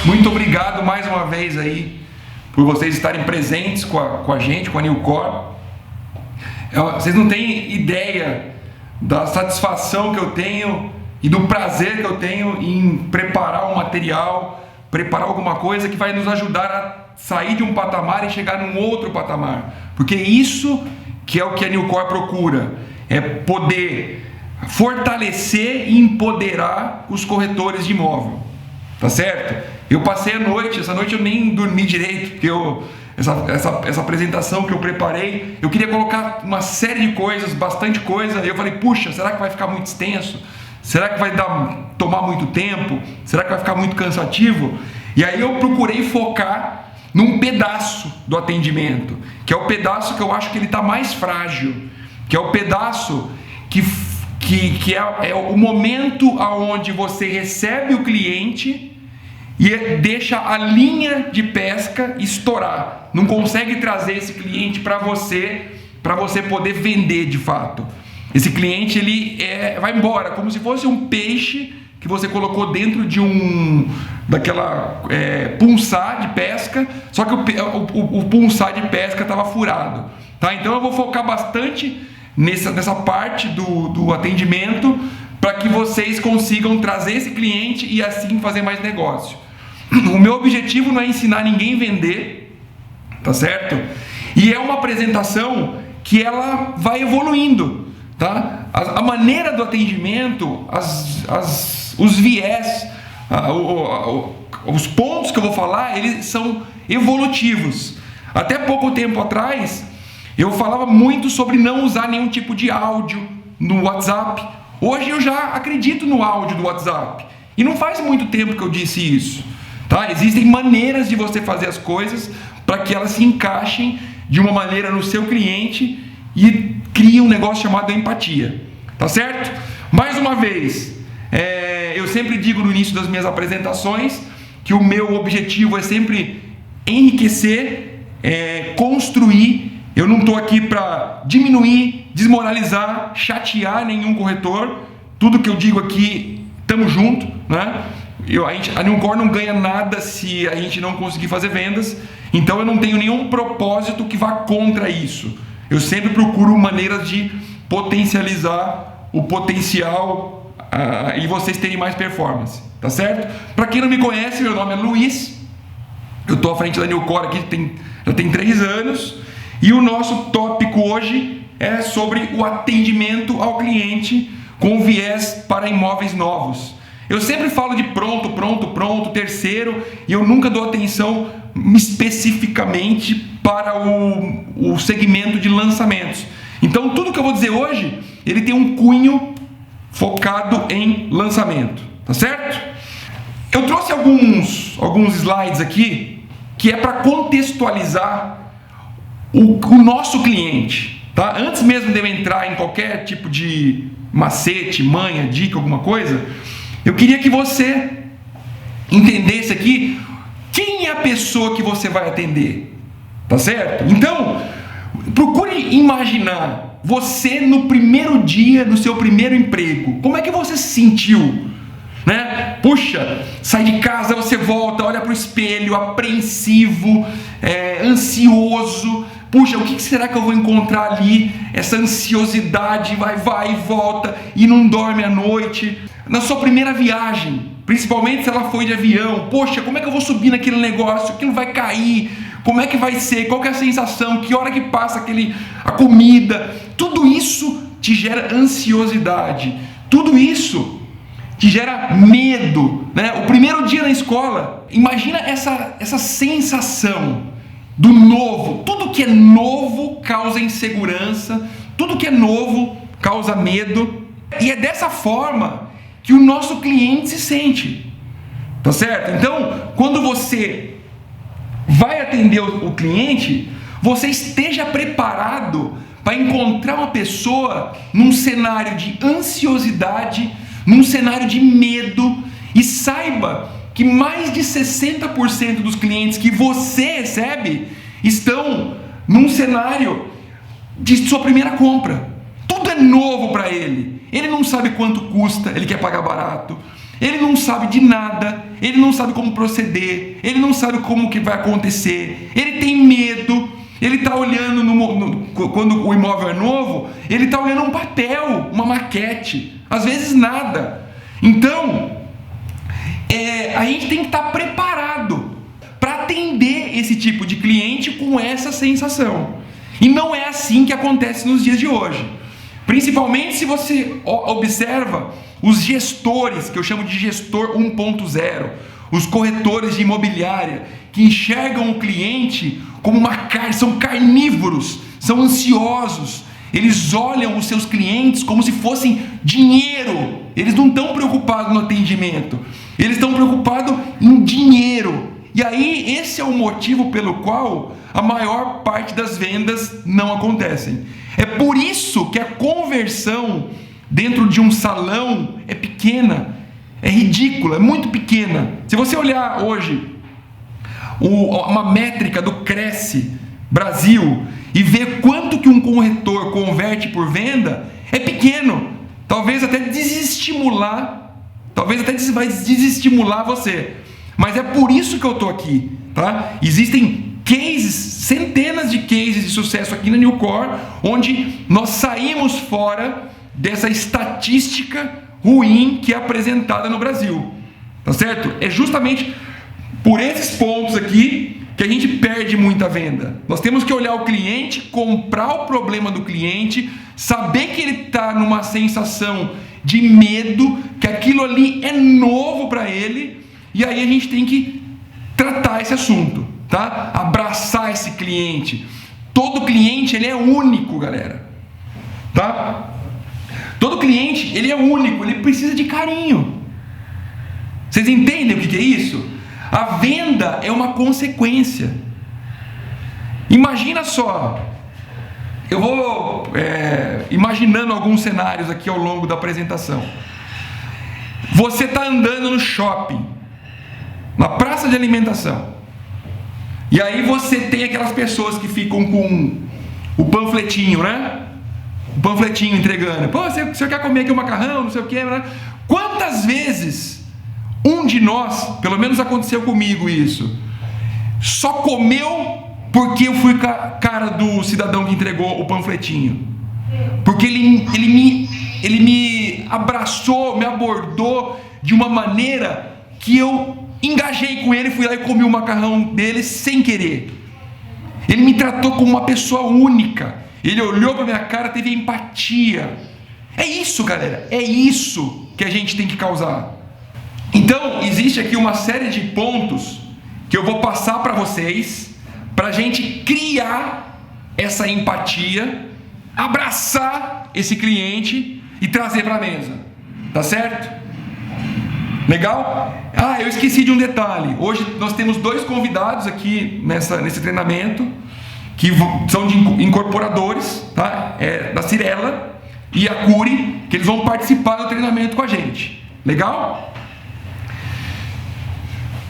Muito obrigado mais uma vez aí por vocês estarem presentes com a gente, com a Newcore. Vocês não têm ideia da satisfação que eu tenho e do prazer que eu tenho em preparar um material, preparar alguma coisa que vai nos ajudar a sair de um patamar e chegar num outro patamar. Porque isso que é o que a Newcore procura, é poder fortalecer e empoderar os corretores de imóvel, tá certo? Eu passei a noite, essa noite eu nem dormi direito, porque essa apresentação que eu preparei, eu queria colocar uma série de coisas, bastante coisa, e eu falei, puxa, será que vai ficar muito extenso? Será que vai tomar muito tempo? Será que vai ficar muito cansativo? E aí eu procurei focar num pedaço do atendimento, que é o pedaço que eu acho que ele está mais frágil, que é o pedaço que é o momento onde você recebe o cliente e deixa a linha de pesca estourar, não consegue trazer esse cliente para você poder vender de fato. Esse cliente vai embora como se fosse um peixe que você colocou dentro de daquela punçá de pesca, só que o punçá de pesca estava furado, tá? Então eu vou focar bastante nessa parte do atendimento para que vocês consigam trazer esse cliente e assim fazer mais negócio. O meu objetivo não é ensinar ninguém a vender, tá certo? E é uma apresentação que ela vai evoluindo, tá? A maneira do atendimento, os viés, os pontos que eu vou falar, eles são evolutivos. Até pouco tempo atrás, eu falava muito sobre não usar nenhum tipo de áudio no WhatsApp. Hoje eu já acredito no áudio do WhatsApp. E não faz muito tempo que eu disse isso, tá? Existem maneiras de você fazer as coisas para que elas se encaixem de uma maneira no seu cliente e crie um negócio chamado empatia, tá certo? Mais uma vez, eu sempre digo no início das minhas apresentações que o meu objetivo é sempre enriquecer, construir. Eu não estou aqui para diminuir, desmoralizar, chatear nenhum corretor. Tudo que eu digo aqui, estamos juntos, né? A Newcore não ganha nada se a gente não conseguir fazer vendas. Então eu não tenho nenhum propósito que vá contra isso. Eu sempre procuro maneiras de potencializar o potencial e vocês terem mais performance, tá certo? Para quem não me conhece, meu nome é Luiz. Eu estou à frente da Newcore aqui já tem 3 anos. E o nosso tópico hoje é sobre o atendimento ao cliente com viés para imóveis novos. Eu sempre falo de pronto, terceiro, e eu nunca dou atenção especificamente para o segmento de lançamentos. Então tudo que eu vou dizer hoje, ele tem um cunho focado em lançamento, tá certo? Eu trouxe alguns slides aqui que é para contextualizar o nosso cliente, tá? Antes mesmo de eu entrar em qualquer tipo de macete, manha, dica, alguma coisa, eu queria que você entendesse aqui quem é a pessoa que você vai atender, tá certo? Então, procure imaginar você no primeiro dia do seu primeiro emprego. Como é que você se sentiu? Né? Puxa, sai de casa, você volta, olha para o espelho, apreensivo, ansioso. Puxa, o que será que eu vou encontrar ali? Essa ansiosidade vai e volta e não dorme à noite. Na sua primeira viagem, principalmente se ela foi de avião, poxa, como é que eu vou subir naquele negócio? Aquilo vai cair? Como é que vai ser? Qual que é a sensação? Que hora que passa a comida? Tudo isso te gera ansiosidade. Tudo isso te gera medo, né? O primeiro dia na escola, imagina essa sensação do novo. Tudo que é novo causa insegurança, tudo que é novo causa medo, e é dessa forma que o nosso cliente se sente, tá certo? Então, quando você vai atender o cliente, você esteja preparado para encontrar uma pessoa num cenário de ansiosidade, num cenário de medo, e saiba que mais de 60% dos clientes que você recebe estão num cenário de sua primeira compra. Tudo é novo para ele. Ele não sabe quanto custa, ele quer pagar barato. ele não sabe de nada, ele não sabe como proceder, ele não sabe como que vai acontecer, ele tem medo, ele está olhando, quando o imóvel é novo, ele está olhando um papel, uma maquete, às vezes nada. Então, a gente tem que estar preparado para atender esse tipo de cliente com essa sensação. E não é assim que acontece nos dias de hoje. Principalmente se você observa os gestores, que eu chamo de gestor 1.0, os corretores de imobiliária, que enxergam o cliente como uma carne, são carnívoros, são ansiosos. Eles olham os seus clientes como se fossem dinheiro. Eles não estão preocupados no atendimento, eles estão preocupados em dinheiro. E aí esse é o motivo pelo qual a maior parte das vendas não acontecem. É por isso que a conversão dentro de um salão é pequena, é ridícula, é muito pequena. Se você olhar hoje uma métrica do Cresce Brasil e ver quanto que um corretor converte por venda, é pequeno. Talvez até desestimular, vai desestimular você. Mas é por isso que eu estou aqui, tá? Existem cases, centenas de cases de sucesso aqui na Newcore, onde nós saímos fora dessa estatística ruim que é apresentada no Brasil, tá certo? É justamente por esses pontos aqui que a gente perde muita venda. Nós temos que olhar o cliente, comprar o problema do cliente, saber que ele está numa sensação de medo, que aquilo ali é novo para ele, e aí a gente tem que tratar esse assunto, tá? Abraçar esse cliente. Todo cliente ele é único, galera, tá? Todo cliente ele é único, ele precisa de carinho. Vocês entendem o que é isso? A venda é uma consequência. Imagina só, eu vou imaginando alguns cenários aqui ao longo da apresentação. Você está andando no shopping, na praça de alimentação, e aí você tem aquelas pessoas que ficam com o panfletinho, né? O panfletinho entregando. Pô, você quer comer aqui um macarrão, não sei o que, né? Quantas vezes um de nós, pelo menos aconteceu comigo isso, só comeu porque eu fui cara do cidadão que entregou o panfletinho? Porque ele me abraçou, me abordou de uma maneira que eu engajei com ele, fui lá e comi o macarrão dele sem querer. Ele me tratou como uma pessoa única. Ele olhou para minha cara, teve empatia. É isso, galera. É isso que a gente tem que causar. Então, existe aqui uma série de pontos que eu vou passar para vocês, para a gente criar essa empatia, abraçar esse cliente e trazer para a mesa. Tá certo? Legal? Ah, eu esqueci de um detalhe. Hoje nós temos 2 convidados aqui nesse treinamento, que são de incorporadores, tá? Da Cirela e a Curi, que eles vão participar do treinamento com a gente. Legal?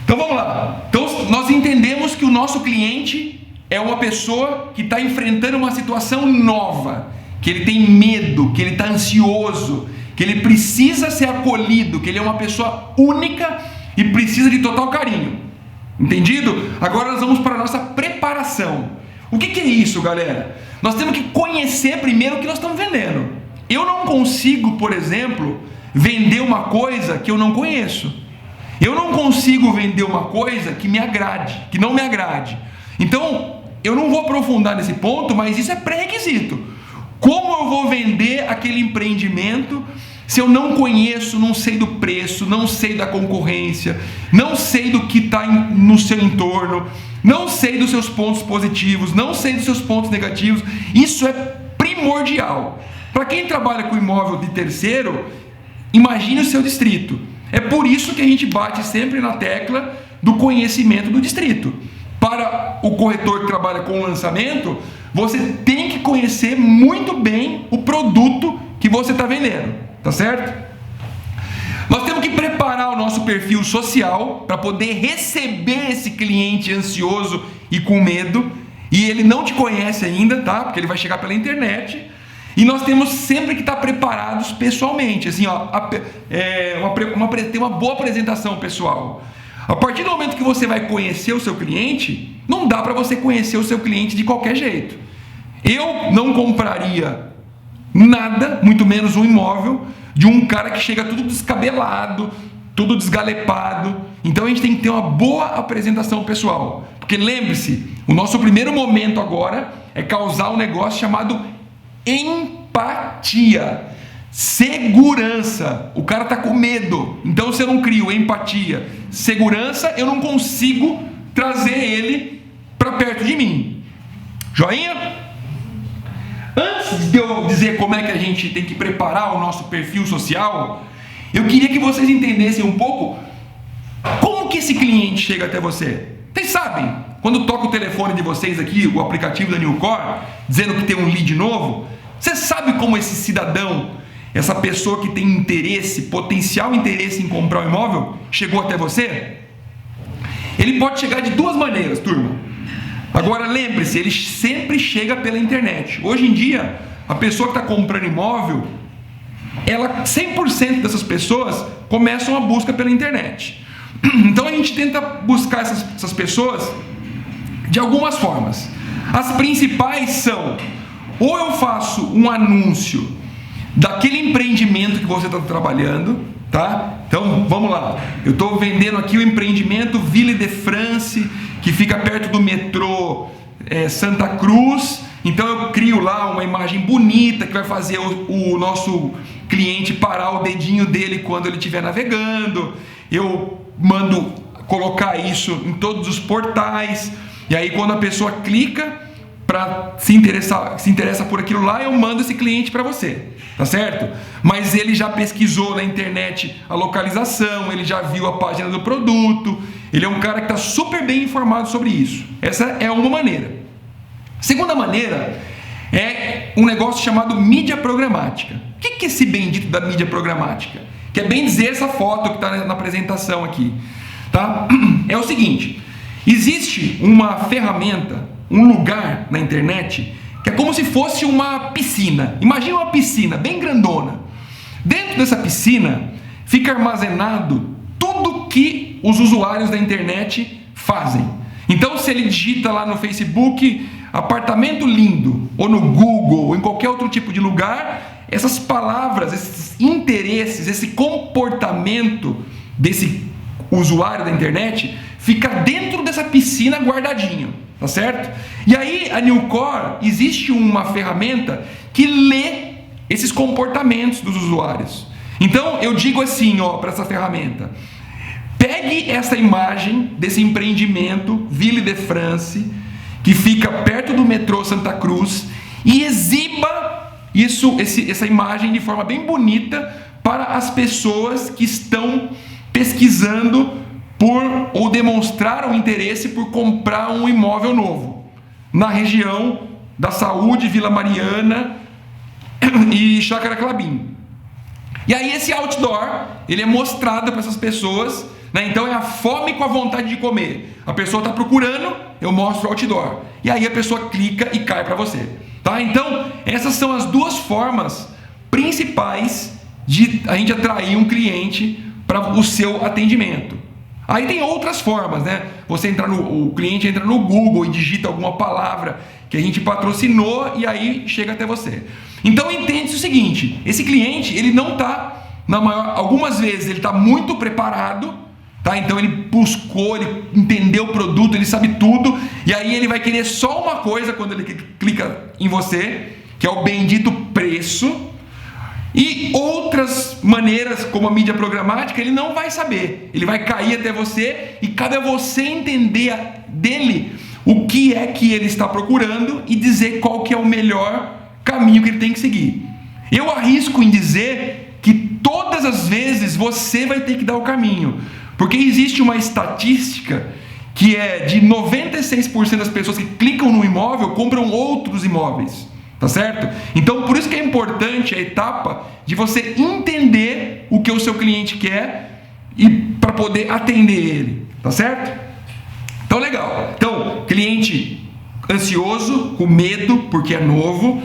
Então vamos lá. Então nós entendemos que o nosso cliente é uma pessoa que está enfrentando uma situação nova, que ele tem medo, que ele está ansioso, que ele precisa ser acolhido, que ele é uma pessoa única e precisa de total carinho. Entendido? Agora nós vamos para a nossa preparação. O que é isso, galera? Nós temos que conhecer primeiro o que nós estamos vendendo. Eu não consigo, por exemplo, vender uma coisa que eu não conheço. Eu não consigo vender uma coisa que me agrade, que não me agrade. Então, eu não vou aprofundar nesse ponto, mas isso é pré-requisito. Como eu vou vender aquele empreendimento se eu não conheço, não sei do preço, não sei da concorrência, não sei do que está no seu entorno, não sei dos seus pontos positivos, não sei dos seus pontos negativos? Isso é primordial. Para quem trabalha com imóvel de terceiro, imagine o seu distrito. É por isso que a gente bate sempre na tecla do conhecimento do distrito. Para o corretor que trabalha com lançamento, você tem que conhecer muito bem o produto que você está vendendo, tá certo? Nós temos que preparar o nosso perfil social para poder receber esse cliente ansioso e com medo, e ele não te conhece ainda, tá? Porque ele vai chegar pela internet. E nós temos sempre que estar preparados pessoalmente, assim, ó, ter uma boa apresentação pessoal. A partir do momento que você vai conhecer o seu cliente, não dá para você conhecer o seu cliente de qualquer jeito. Eu não compraria nada, muito menos um imóvel, de um cara que chega tudo descabelado, tudo desgalepado. Então a gente tem que ter uma boa apresentação pessoal. Porque lembre-se, o nosso primeiro momento agora é causar um negócio chamado empatia, segurança. O cara está com medo, então se eu não crio empatia, segurança, eu não consigo trazer ele para perto de mim. Joinha? Antes de eu dizer como é que a gente tem que preparar o nosso perfil social, eu queria que vocês entendessem um pouco como que esse cliente chega até você. Vocês sabem, quando toca o telefone de vocês aqui, o aplicativo da Newcore, dizendo que tem um lead novo, você sabe como esse cidadão, essa pessoa que tem interesse, potencial interesse em comprar um imóvel, chegou até você? Ele pode chegar de duas maneiras, turma. Agora lembre-se, ele sempre chega pela internet. Hoje em dia, a pessoa que está comprando imóvel, 100% dessas pessoas começam a busca pela internet. Então a gente tenta buscar essas pessoas de algumas formas. As principais são: ou eu faço um anúncio daquele empreendimento que você está trabalhando, tá? Então vamos lá, eu estou vendendo aqui o empreendimento Ville de France, que fica perto do metrô Santa Cruz. Então eu crio lá uma imagem bonita que vai fazer o nosso cliente parar o dedinho dele quando ele estiver navegando. Eu mando colocar isso em todos os portais, e aí quando a pessoa clica para se interessa por aquilo lá, eu mando esse cliente para você, tá certo? Mas ele já pesquisou na internet a localização, ele já viu a página do produto, ele é um cara que está super bem informado sobre isso. Essa é uma maneira. Segunda maneira é um negócio chamado mídia programática. O que é esse bendito da mídia programática? Quer bem dizer essa foto que está na apresentação aqui, tá? É o seguinte: existe uma ferramenta, um lugar na internet que é como se fosse uma piscina. Imagina uma piscina bem grandona. Dentro dessa piscina fica armazenado tudo que os usuários da internet fazem. Então, se ele digita lá no Facebook apartamento lindo, ou no Google, ou em qualquer outro tipo de lugar, essas palavras, esses interesses, esse comportamento desse usuário da internet fica dentro dessa piscina guardadinho, tá certo? E aí a Newcore, existe uma ferramenta que lê esses comportamentos dos usuários. Então eu digo assim, ó, para essa ferramenta: pegue essa imagem desse empreendimento Ville de France, que fica perto do metrô Santa Cruz, e exiba essa imagem de forma bem bonita para as pessoas que estão pesquisando ou demonstraram interesse por comprar um imóvel novo na região da Saúde, Vila Mariana e Chácara Clabim. E aí esse outdoor, ele é mostrado para essas pessoas, né? Então é a fome com a vontade de comer. A pessoa está procurando, eu mostro o outdoor. E aí a pessoa clica e cai para você. Tá? Então, essas são as duas formas principais de a gente atrair um cliente para o seu atendimento. Aí tem outras formas, né? O cliente entra no Google e digita alguma palavra que a gente patrocinou e aí chega até você. Então entende-se o seguinte: esse cliente, ele não está, algumas vezes ele está muito preparado, tá? Então ele buscou, ele entendeu o produto, ele sabe tudo, e aí ele vai querer só uma coisa quando ele clica em você, que é o bendito preço. E outras maneiras, como a mídia programática, ele não vai saber. Ele vai cair até você e cabe a você entender dele o que é que ele está procurando e dizer qual que é o melhor caminho que ele tem que seguir. Eu arrisco em dizer que todas as vezes você vai ter que dar o caminho, porque existe uma estatística que é de 96% das pessoas que clicam no imóvel compram outros imóveis. Tá certo? Então, por isso que é importante a etapa de você entender o que o seu cliente quer e para poder atender ele. Tá certo? Então, legal. Então, cliente ansioso, com medo, porque é novo.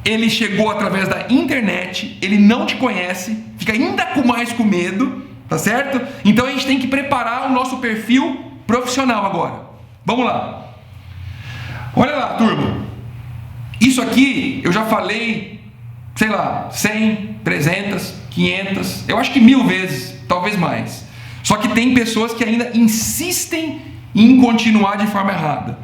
ele chegou através da internet, ele não te conhece, fica ainda mais com medo, tá certo? Então a gente tem que preparar o nosso perfil profissional agora. Vamos lá. Olha lá, turma. Isso aqui eu já falei, sei lá, 100, 300, 500, eu acho que 1000 vezes, talvez mais. Só que tem pessoas que ainda insistem em continuar de forma errada.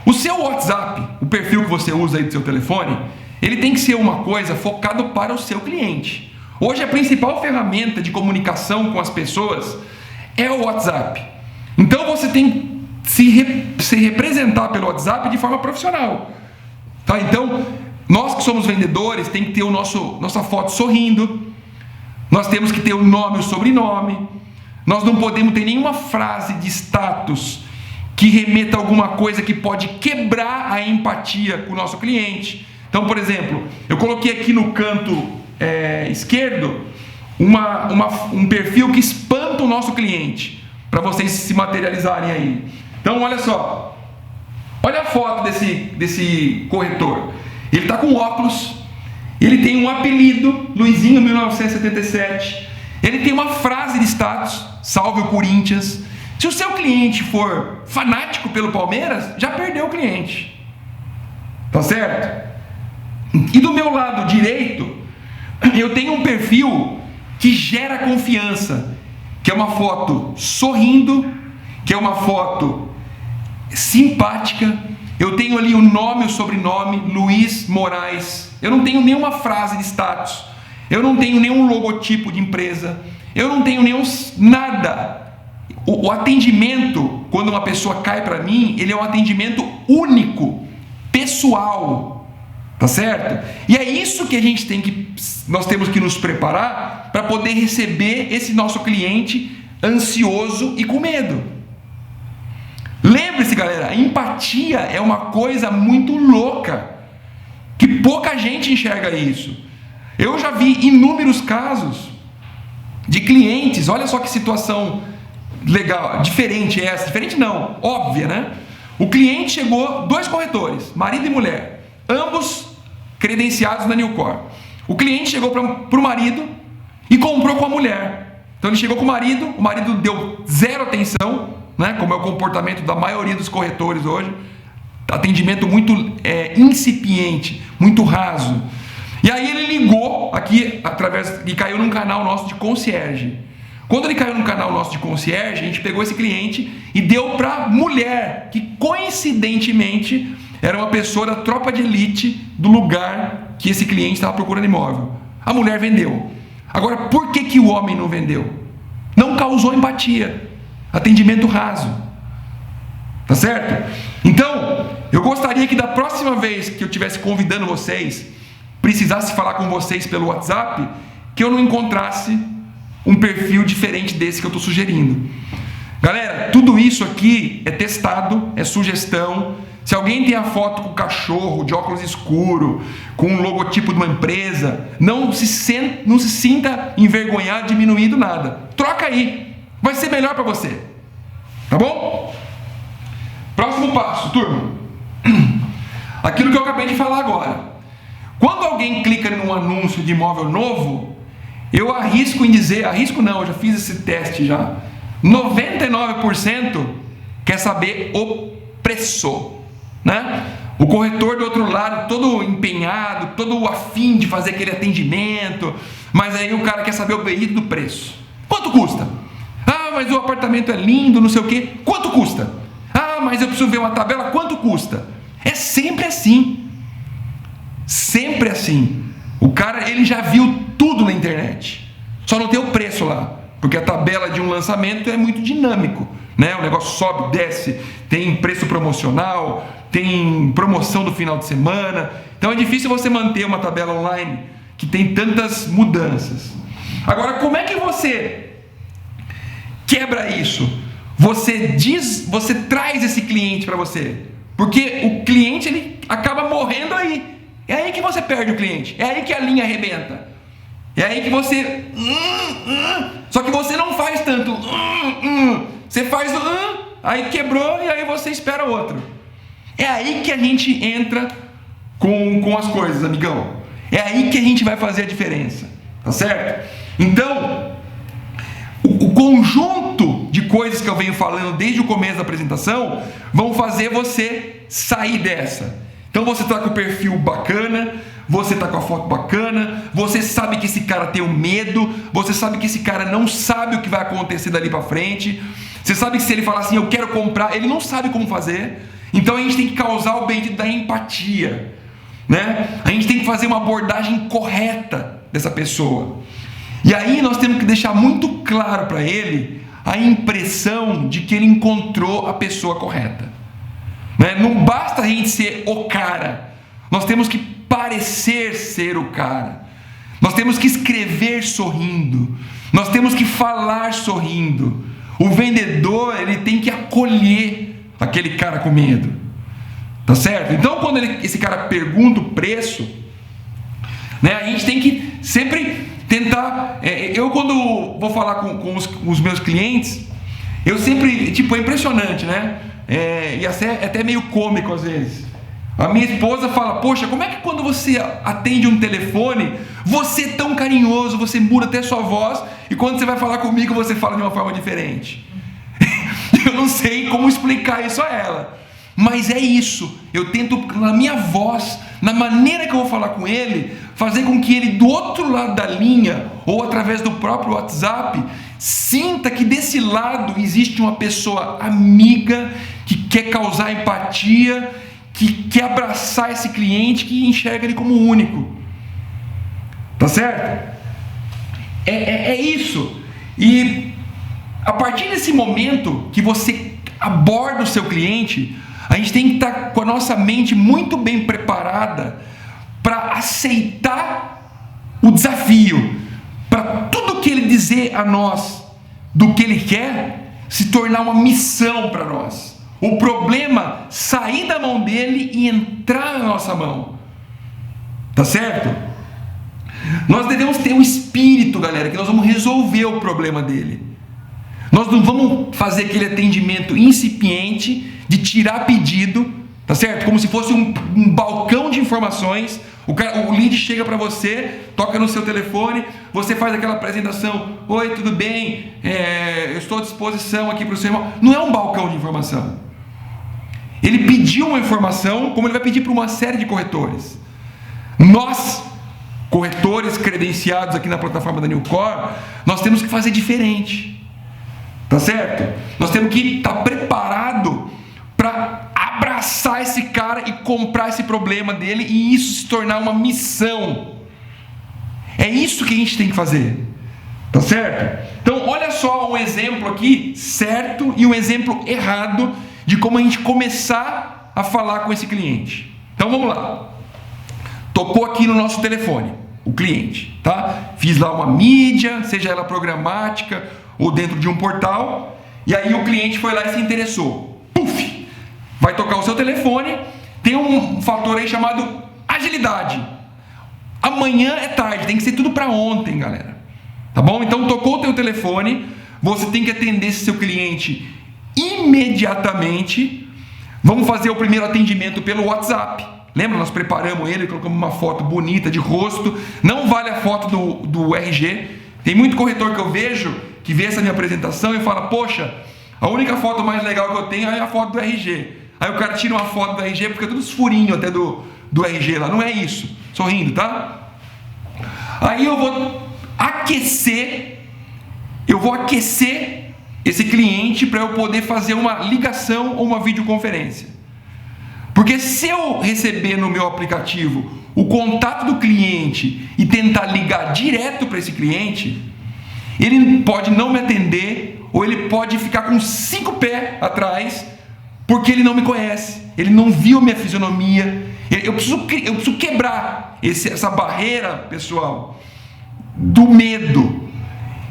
O seu WhatsApp, o perfil que você usa aí do seu telefone, ele tem que ser uma coisa focada para o seu cliente. Hoje a principal ferramenta de comunicação com as pessoas é o WhatsApp. Então você tem que se representar pelo WhatsApp de forma profissional. Tá? Então, nós que somos vendedores, tem que ter nossa foto sorrindo, nós temos que ter o nome e o sobrenome, nós não podemos ter nenhuma frase de status que remeta a alguma coisa que pode quebrar a empatia com o nosso cliente. Então, por exemplo, eu coloquei aqui no canto esquerdo um perfil que espanta o nosso cliente, para vocês se materializarem aí. Então, olha só, olha a foto desse corretor. Ele está com óculos, ele tem um apelido, Luizinho 1977, ele tem uma frase de status, salve o Corinthians. Se o seu cliente for fanático pelo Palmeiras, já perdeu o cliente, tá certo? E do meu lado direito, eu tenho um perfil que gera confiança, que é uma foto sorrindo, que é uma foto simpática. Eu tenho ali o nome e o sobrenome, Luiz Moraes. Eu não tenho nenhuma frase de status, eu não tenho nenhum logotipo de empresa, eu não tenho nenhum nada. O atendimento, quando uma pessoa cai para mim, ele é um atendimento único, pessoal, tá certo? E é isso que nós temos que nos preparar para poder receber esse nosso cliente ansioso e com medo. Lembre-se, galera, a empatia é uma coisa muito louca, que pouca gente enxerga isso. Eu já vi inúmeros casos de clientes, olha só que situação legal, diferente essa, diferente não, óbvia, né? O cliente chegou, 2 corretores, marido e mulher, ambos credenciados na Newcore. O cliente chegou para o marido e comprou com a mulher. Então ele chegou com o marido deu zero atenção, né? Como é o comportamento da maioria dos corretores hoje, atendimento muito incipiente, muito raso. E aí ele ligou aqui e caiu num canal nosso de concierge. Quando ele caiu no canal nosso de concierge, a gente pegou esse cliente e deu para mulher, que coincidentemente era uma pessoa da tropa de elite do lugar que esse cliente estava procurando imóvel. A mulher vendeu. Agora, por que o homem não vendeu? Não causou empatia, atendimento raso, tá certo? Então, eu gostaria que da próxima vez que eu estivesse convidando vocês, precisasse falar com vocês pelo WhatsApp, que eu não encontrasse um perfil diferente desse que eu estou sugerindo. Galera, tudo isso aqui é testado, é sugestão. Se alguém tem a foto com o cachorro, de óculos escuro, com um logotipo de uma empresa, não se sinta envergonhado, diminuído, nada. Troca aí, vai ser melhor para você. Tá bom? Próximo passo, turma. Aquilo que eu acabei de falar agora. Quando alguém clica num anúncio de imóvel novo, eu arrisco em dizer, eu já fiz esse teste já, 99% quer saber o preço, né? O corretor do outro lado, todo empenhado, todo afim de fazer aquele atendimento, mas aí o cara quer saber o bendito do preço. Quanto custa? Ah, mas o apartamento é lindo, não sei o quê. Quanto custa? Ah, mas eu preciso ver uma tabela, quanto custa? É sempre assim. Sempre assim. O cara, ele já viu tudo na internet, só não tem o preço lá, porque a tabela de um lançamento é muito dinâmico, né? O negócio sobe, desce, tem preço promocional, tem promoção do final de semana, então é difícil você manter uma tabela online que tem tantas mudanças. Agora, como é que você quebra isso? Você traz esse cliente para você, porque o cliente ele acaba morrendo aí. É aí que você perde o cliente, é aí que a linha arrebenta, é aí que você só que você não faz tanto você faz aí quebrou e aí você espera outro. É aí que a gente entra com as coisas, amigão. É aí que a gente vai fazer a diferença, tá certo? Então, o conjunto de coisas que eu venho falando desde o começo da apresentação vão fazer você sair dessa. Então você está com o perfil bacana, você está com a foto bacana, você sabe que esse cara tem um medo, você sabe que esse cara não sabe o que vai acontecer dali para frente, você sabe que se ele falar assim, eu quero comprar, ele não sabe como fazer. Então a gente tem que causar o bendito da empatia, né? A gente tem que fazer uma abordagem correta dessa pessoa. E aí nós temos que deixar muito claro para ele a impressão de que ele encontrou a pessoa correta, né? Não basta a gente ser o cara, nós temos que parecer ser o cara, nós temos que escrever sorrindo, nós temos que falar sorrindo. O vendedor, ele tem que acolher aquele cara com medo, tá certo? Então quando esse cara pergunta o preço, né, a gente tem que sempre tentar, eu quando vou falar com os meus clientes, eu sempre, é impressionante, né? E até meio cômico às vezes. A minha esposa fala, poxa, como é que quando você atende um telefone, você é tão carinhoso, você muda até sua voz, e quando você vai falar comigo, você fala de uma forma diferente? Eu não sei como explicar isso a ela, mas é isso. Eu tento, na minha voz, na maneira que eu vou falar com ele, fazer com que ele do outro lado da linha, ou através do próprio WhatsApp, sinta que desse lado existe uma pessoa amiga, que quer causar empatia, que quer abraçar esse cliente, que enxerga ele como único. Tá certo? É isso. E a partir desse momento que você aborda o seu cliente, a gente tem que estar com a nossa mente muito bem preparada para aceitar o desafio, para tudo que ele dizer a nós do que ele quer se tornar uma missão para nós. O problema sair da mão dele e entrar na nossa mão. Tá certo? Nós devemos ter um espírito, galera, que nós vamos resolver o problema dele. Nós não vamos fazer aquele atendimento incipiente de tirar pedido, tá certo? Como se fosse um balcão de informações. O lead chega para você, toca no seu telefone, você faz aquela apresentação, oi, tudo bem? Eu estou à disposição aqui para o seu irmão. Não é um balcão de informação. Ele pediu uma informação, como ele vai pedir para uma série de corretores. Nós, corretores credenciados aqui na plataforma da Newcore, nós temos que fazer diferente, tá certo? Nós temos que estar preparado para abraçar esse cara e comprar esse problema dele, e isso se tornar uma missão. É isso que a gente tem que fazer, tá certo? Então olha só um exemplo aqui certo e um exemplo errado de como a gente começar a falar com esse cliente. Então vamos lá. Tocou aqui no nosso telefone o cliente, tá? Fiz lá uma mídia, seja ela programática ou dentro de um portal, e aí o cliente foi lá e se interessou. Puf! Vai tocar o seu telefone. Tem um fator aí chamado agilidade. Amanhã é tarde, tem que ser tudo para ontem, galera. Tá bom? Então tocou o teu telefone, você tem que atender esse seu cliente imediatamente. Vamos fazer o primeiro atendimento pelo WhatsApp. Lembra? Nós preparamos ele, colocamos uma foto bonita de rosto. Não vale a foto do RG. Tem muito corretor que eu vejo que vê essa minha apresentação e fala, poxa, a única foto mais legal que eu tenho é a foto do RG. Aí o cara tira uma foto do RG porque é tudo os furinhos até do RG lá. Não é isso. Sorrindo, tá? Aí eu vou aquecer esse cliente para eu poder fazer uma ligação ou uma videoconferência. Porque se eu receber no meu aplicativo o contato do cliente e tentar ligar direto para esse cliente, ele pode não me atender, ou ele pode ficar com 5 pés atrás, porque ele não me conhece, ele não viu minha fisionomia. Eu preciso quebrar essa barreira, pessoal, do medo.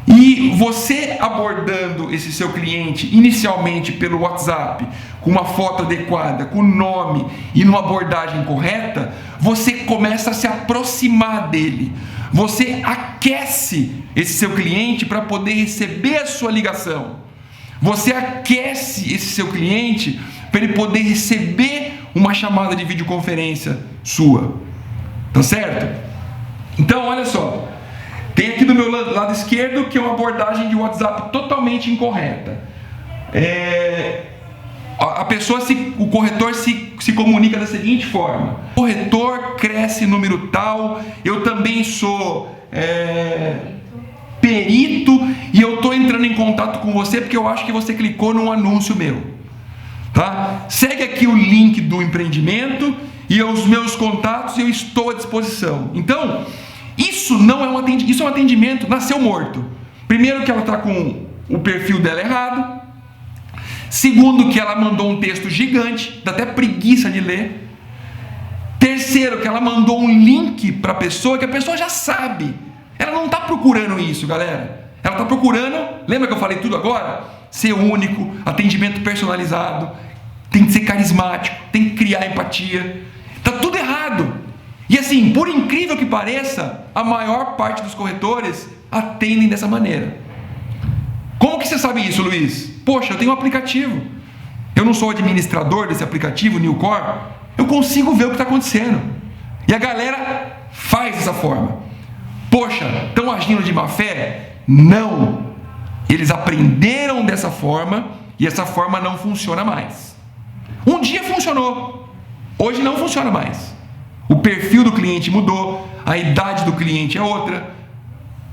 E você abordando esse seu cliente inicialmente pelo WhatsApp, com uma foto adequada, com nome e numa abordagem correta, você começa a se aproximar dele. Você aquece esse seu cliente para poder receber a sua ligação. Você aquece esse seu cliente para ele poder receber uma chamada de videoconferência sua. Tá certo? Então, olha só. Tem aqui do meu lado esquerdo que é uma abordagem de WhatsApp totalmente incorreta. O corretor se comunica da seguinte forma: corretor cresce número tal, eu também sou perito e eu estou entrando em contato com você porque eu acho que você clicou num anúncio meu. Tá? Segue aqui o link do empreendimento e os meus contatos, eu estou à disposição. Então, isso não é um atendimento, isso é um atendimento, nasceu morto. Primeiro que ela está com o perfil dela errado. Segundo que ela mandou um texto gigante, dá até preguiça de ler. Terceiro que ela mandou um link para a pessoa que a pessoa já sabe. Ela não está procurando isso, galera. Ela está procurando, lembra que eu falei tudo agora? Ser único, atendimento personalizado, tem que ser carismático, tem que criar empatia. Está tudo errado. E assim, por incrível que pareça, a maior parte dos corretores atendem dessa maneira. Como que você sabe isso, Luiz? Poxa, eu tenho um aplicativo. Eu não sou administrador desse aplicativo, Newcore. Eu consigo ver o que está acontecendo. E a galera faz dessa forma. Poxa, estão agindo de má fé? Não. Eles aprenderam dessa forma e essa forma não funciona mais. Um dia funcionou, hoje não funciona mais. O perfil do cliente mudou, a idade do cliente é outra,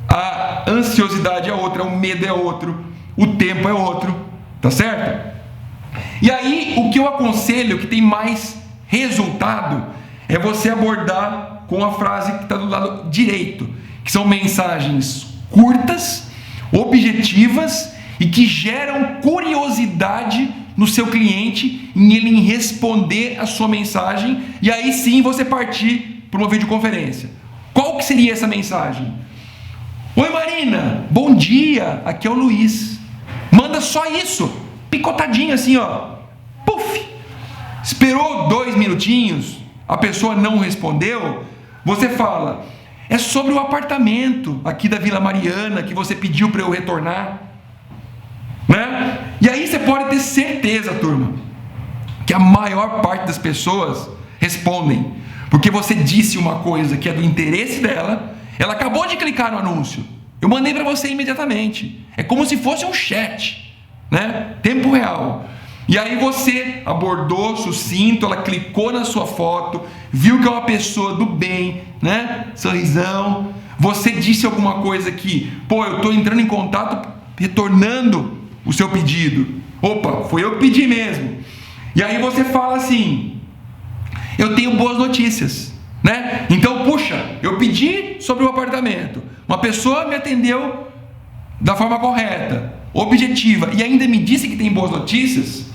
a ansiosidade é outra, o medo é outro, o tempo é outro, tá certo? E aí, o que eu aconselho, que tem mais resultado, é você abordar com a frase que está do lado direito, que são mensagens curtas, objetivas e que geram curiosidade no seu cliente em ele responder a sua mensagem, e aí sim você partir para uma videoconferência. Qual que seria essa mensagem? Oi Marina, bom dia, aqui é o Luiz. Manda só isso, picotadinho assim, ó. Puf! Esperou 2 minutinhos, a pessoa não respondeu, você fala: é sobre o apartamento aqui da Vila Mariana que você pediu para eu retornar, né? E aí você pode ter certeza, turma, que a maior parte das pessoas respondem, porque você disse uma coisa que é do interesse dela, ela acabou de clicar no anúncio, eu mandei para você imediatamente, é como se fosse um chat, né? Tempo real. E aí você abordou sucinto, ela clicou na sua foto, viu que é uma pessoa do bem, né? Sorrisão. Você disse alguma coisa que, pô, eu estou entrando em contato, retornando o seu pedido. Opa, foi eu que pedi mesmo. E aí você fala assim: eu tenho boas notícias, né? Então, puxa, eu pedi sobre o apartamento, uma pessoa me atendeu da forma correta, objetiva, e ainda me disse que tem boas notícias.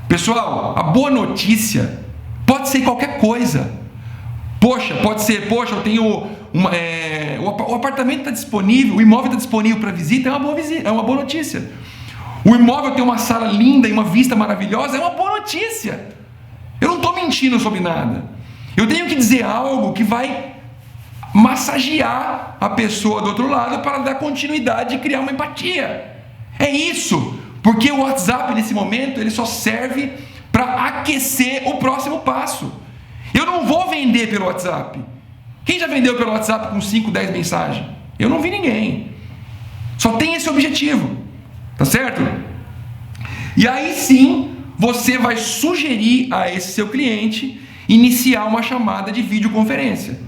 Pessoal, a boa notícia pode ser qualquer coisa. Poxa, pode ser, poxa, eu tenho o apartamento está disponível, o imóvel está disponível para visita, é uma boa notícia. O imóvel tem uma sala linda e uma vista maravilhosa, é uma boa notícia. Eu não estou mentindo sobre nada. Eu tenho que dizer algo que vai massagear a pessoa do outro lado para dar continuidade e criar uma empatia. É isso. Porque o WhatsApp nesse momento ele só serve para aquecer o próximo passo. Eu não vou vender pelo WhatsApp. Quem já vendeu pelo WhatsApp com 5, 10 mensagens? Eu não vi ninguém. Só tem esse objetivo. Tá certo? E aí sim, você vai sugerir a esse seu cliente iniciar uma chamada de videoconferência.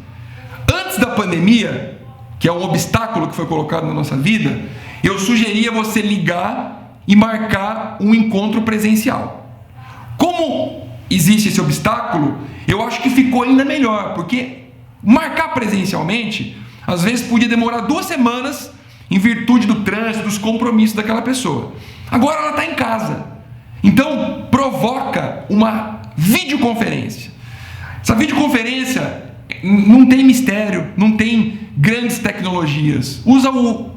Antes da pandemia, que é um obstáculo que foi colocado na nossa vida, eu sugeria você ligar e marcar um encontro presencial. Como existe esse obstáculo, eu acho que ficou ainda melhor, porque marcar presencialmente, às vezes podia demorar 2 semanas em virtude do trânsito, dos compromissos daquela pessoa. Agora ela está em casa, então provoca uma videoconferência. Essa videoconferência não tem mistério, não tem grandes tecnologias, usa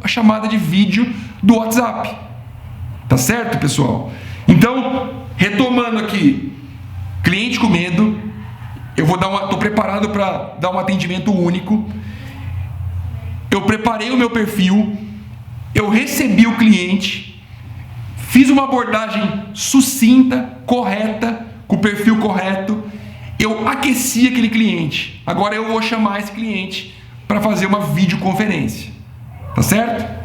a chamada de vídeo do WhatsApp. Tá certo, pessoal? Então, retomando aqui, cliente com medo, eu estou preparado para dar um atendimento único. Eu preparei o meu perfil, eu recebi o cliente, fiz uma abordagem sucinta, correta, com o perfil correto, eu aqueci aquele cliente. Agora eu vou chamar esse cliente para fazer uma videoconferência. Tá certo?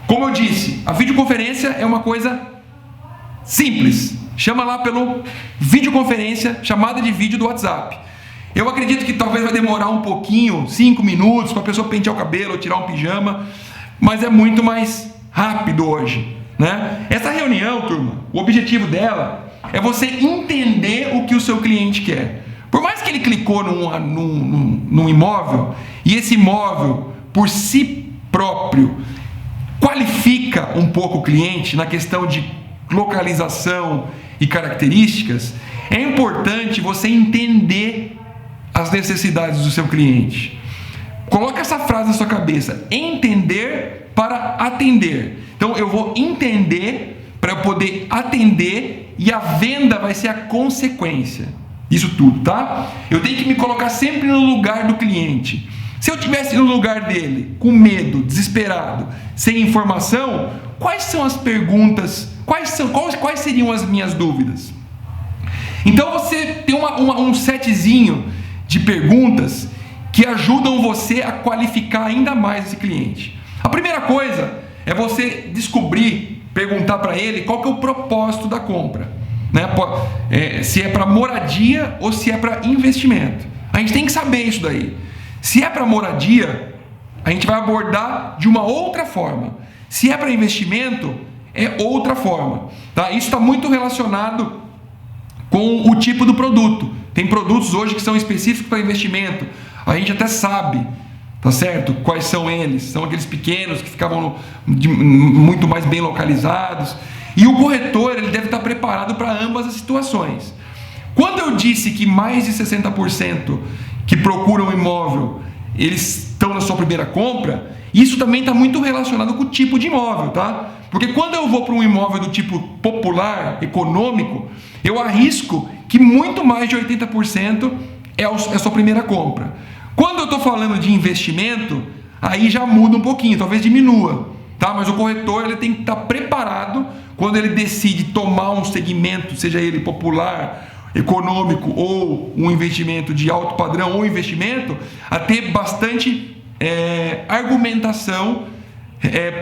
Como eu disse, a videoconferência é uma coisa simples. Chama lá pelo videoconferência, chamada de vídeo do WhatsApp. Eu acredito que talvez vai demorar um pouquinho, 5 minutos, para a pessoa pentear o cabelo ou tirar um pijama, mas é muito mais rápido hoje, né? Essa reunião, turma, o objetivo dela é você entender o que o seu cliente quer. Por mais que ele clicou num imóvel, e esse imóvel, por si próprio, qualifica um pouco o cliente na questão de localização e características, é importante você entender as necessidades do seu cliente. Coloca essa frase na sua cabeça: entender para atender. Então eu vou entender para eu poder atender, e a venda vai ser a consequência. Isso tudo, tá? Eu tenho que me colocar sempre no lugar do cliente. Se eu estivesse no lugar dele, com medo, desesperado, sem informação, quais são as perguntas? Quais seriam as minhas dúvidas? Então você tem um setzinho de perguntas que ajudam você a qualificar ainda mais esse cliente. A primeira coisa é você descobrir, perguntar para ele qual que é o propósito da compra, né? Se é para moradia ou se é para investimento. A gente tem que saber isso daí. Se é para moradia, a gente vai abordar de uma outra forma. Se é para investimento, é outra forma, tá? Isso está muito relacionado com o tipo do produto. Tem produtos hoje que são específicos para investimento. A gente até sabe, tá certo? Quais são eles? São aqueles pequenos que ficavam muito mais bem localizados. E o corretor, ele deve estar preparado para ambas as situações. Quando eu disse que mais de 60% que procuram um imóvel, eles estão na sua primeira compra, isso também está muito relacionado com o tipo de imóvel, tá? Porque quando eu vou para um imóvel do tipo popular, econômico, eu arrisco que muito mais de 80% é a sua primeira compra. Quando eu estou falando de investimento, aí já muda um pouquinho, talvez diminua, tá? Mas o corretor, ele tem que estar preparado quando ele decide tomar um segmento, seja ele popular, econômico ou um investimento de alto padrão ou investimento, a ter bastante argumentação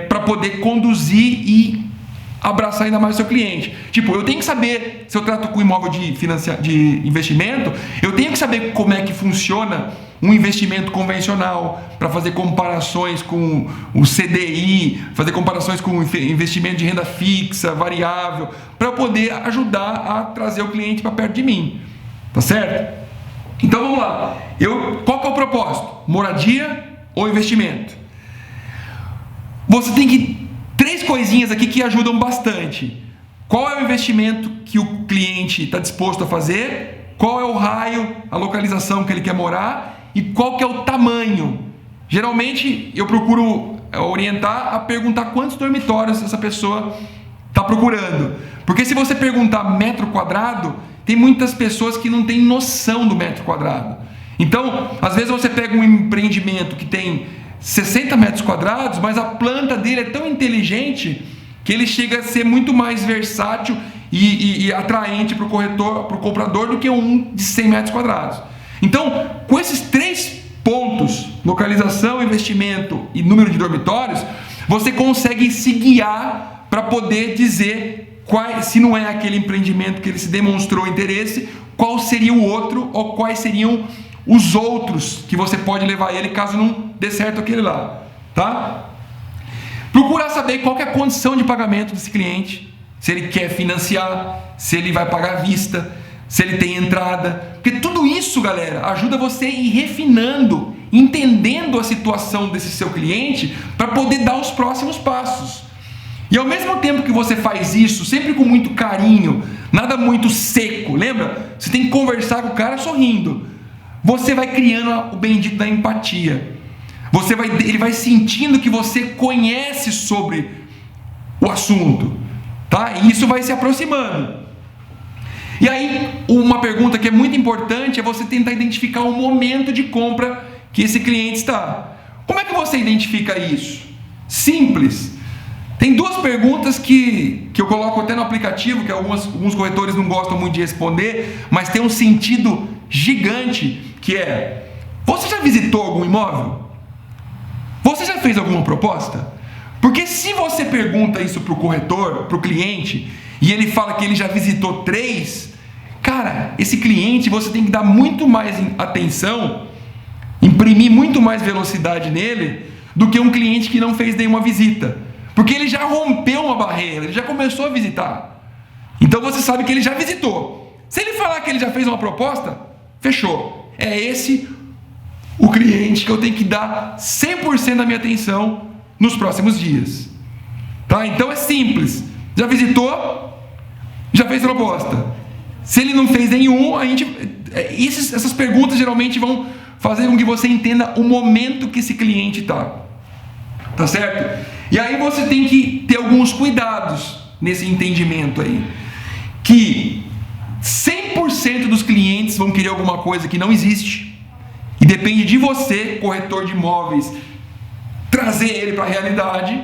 para poder conduzir e abraçar ainda mais o seu cliente. Tipo, eu tenho que saber, se eu trato com imóvel de investimento, eu tenho que saber como é que funciona um investimento convencional, para fazer comparações com o CDI, fazer comparações com investimento de renda fixa, variável, para poder ajudar a trazer o cliente para perto de mim, tá certo? Então vamos lá, qual que é o propósito? Moradia ou investimento? Você tem três coisinhas aqui que ajudam bastante. Qual é o investimento que o cliente está disposto a fazer? Qual é o raio, a localização que ele quer morar? E qual que é o tamanho? Geralmente eu procuro orientar a perguntar quantos dormitórios essa pessoa está procurando. Porque se você perguntar metro quadrado, tem muitas pessoas que não têm noção do metro quadrado. Então, às vezes você pega um empreendimento que tem 60 metros quadrados, mas a planta dele é tão inteligente que ele chega a ser muito mais versátil e atraente para o corretor, para o comprador, do que um de 100 metros quadrados. Então, com esses três pontos, localização, investimento e número de dormitórios, você consegue se guiar para poder dizer se não é aquele empreendimento que ele se demonstrou interesse, qual seria o outro, ou quais seriam os outros que você pode levar ele caso não dê certo aquele lá, tá? Procurar saber qual que é a condição de pagamento desse cliente, se ele quer financiar, se ele vai pagar à vista, se ele tem entrada, porque tudo isso, galera, ajuda você a ir refinando, entendendo a situação desse seu cliente para poder dar os próximos passos. E ao mesmo tempo que você faz isso, sempre com muito carinho, nada muito seco, lembra? Você tem que conversar com o cara sorrindo. Você vai criando o bendito da empatia. Ele vai sentindo que você conhece sobre o assunto, tá? E isso vai se aproximando. E aí, uma pergunta que é muito importante é você tentar identificar o momento de compra que esse cliente está. Como é que você identifica isso? Simples. Tem duas perguntas que eu coloco até no aplicativo, que alguns corretores não gostam muito de responder, mas tem um sentido gigante, que é: você já visitou algum imóvel? Você já fez alguma proposta? Porque se você pergunta isso para o corretor, para o cliente, e ele fala que ele já visitou 3, cara, esse cliente você tem que dar muito mais atenção, imprimir muito mais velocidade nele, do que um cliente que não fez nenhuma visita. Porque ele já rompeu uma barreira, ele já começou a visitar. Então você sabe que ele já visitou. Se ele falar que ele já fez uma proposta, fechou. É esse o cliente que eu tenho que dar 100% da minha atenção nos próximos dias. Tá? Então é simples. Já visitou? Já fez proposta? Se ele não fez nenhum, essas perguntas geralmente vão fazer com que você entenda o momento que esse cliente está. Tá certo? E aí você tem que ter alguns cuidados nesse entendimento aí. Que 100% dos clientes vão querer alguma coisa que não existe. E depende de você, corretor de imóveis, trazer ele para a realidade.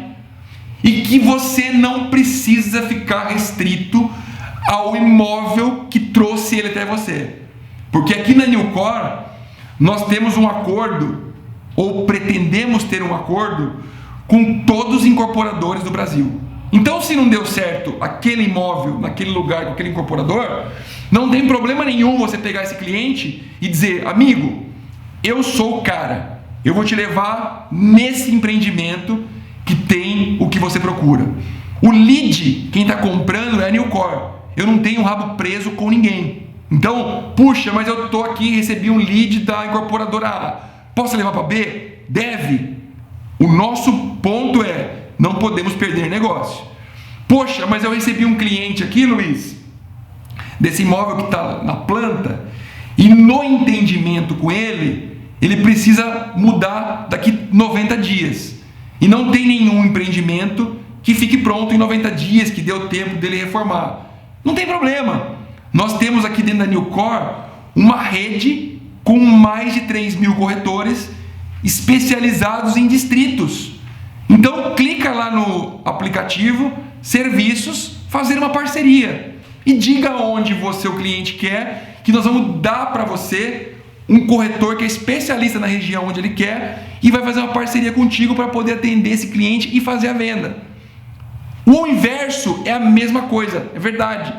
E que você não precisa ficar restrito ao imóvel que trouxe ele até você. Porque aqui na Newcore, nós temos um acordo, ou pretendemos ter um acordo, com todos os incorporadores do Brasil. Então, se não deu certo aquele imóvel, naquele lugar, com aquele incorporador, não tem problema nenhum você pegar esse cliente e dizer: amigo, eu sou o cara, eu vou te levar nesse empreendimento que tem o que você procura. O lead, quem está comprando, é a Newcore. Eu não tenho rabo preso com ninguém. Então, puxa, mas eu estou aqui, recebi um lead da incorporadora A. Posso levar para B? Deve. O nosso ponto é: não podemos perder negócio. Poxa, mas eu recebi um cliente aqui, Luiz, desse imóvel que está na planta, e no entendimento com ele, ele precisa mudar daqui 90 dias. E não tem nenhum empreendimento que fique pronto em 90 dias, que deu tempo dele reformar. Não tem problema. Nós temos aqui dentro da Newcore uma rede com mais de 3.000 corretores especializados em distritos. Então clica lá no aplicativo, serviços, fazer uma parceria. E diga onde você, o cliente, quer, que nós vamos dar para você um corretor que é especialista na região onde ele quer e vai fazer uma parceria contigo para poder atender esse cliente e fazer a venda. O inverso é a mesma coisa, é verdade.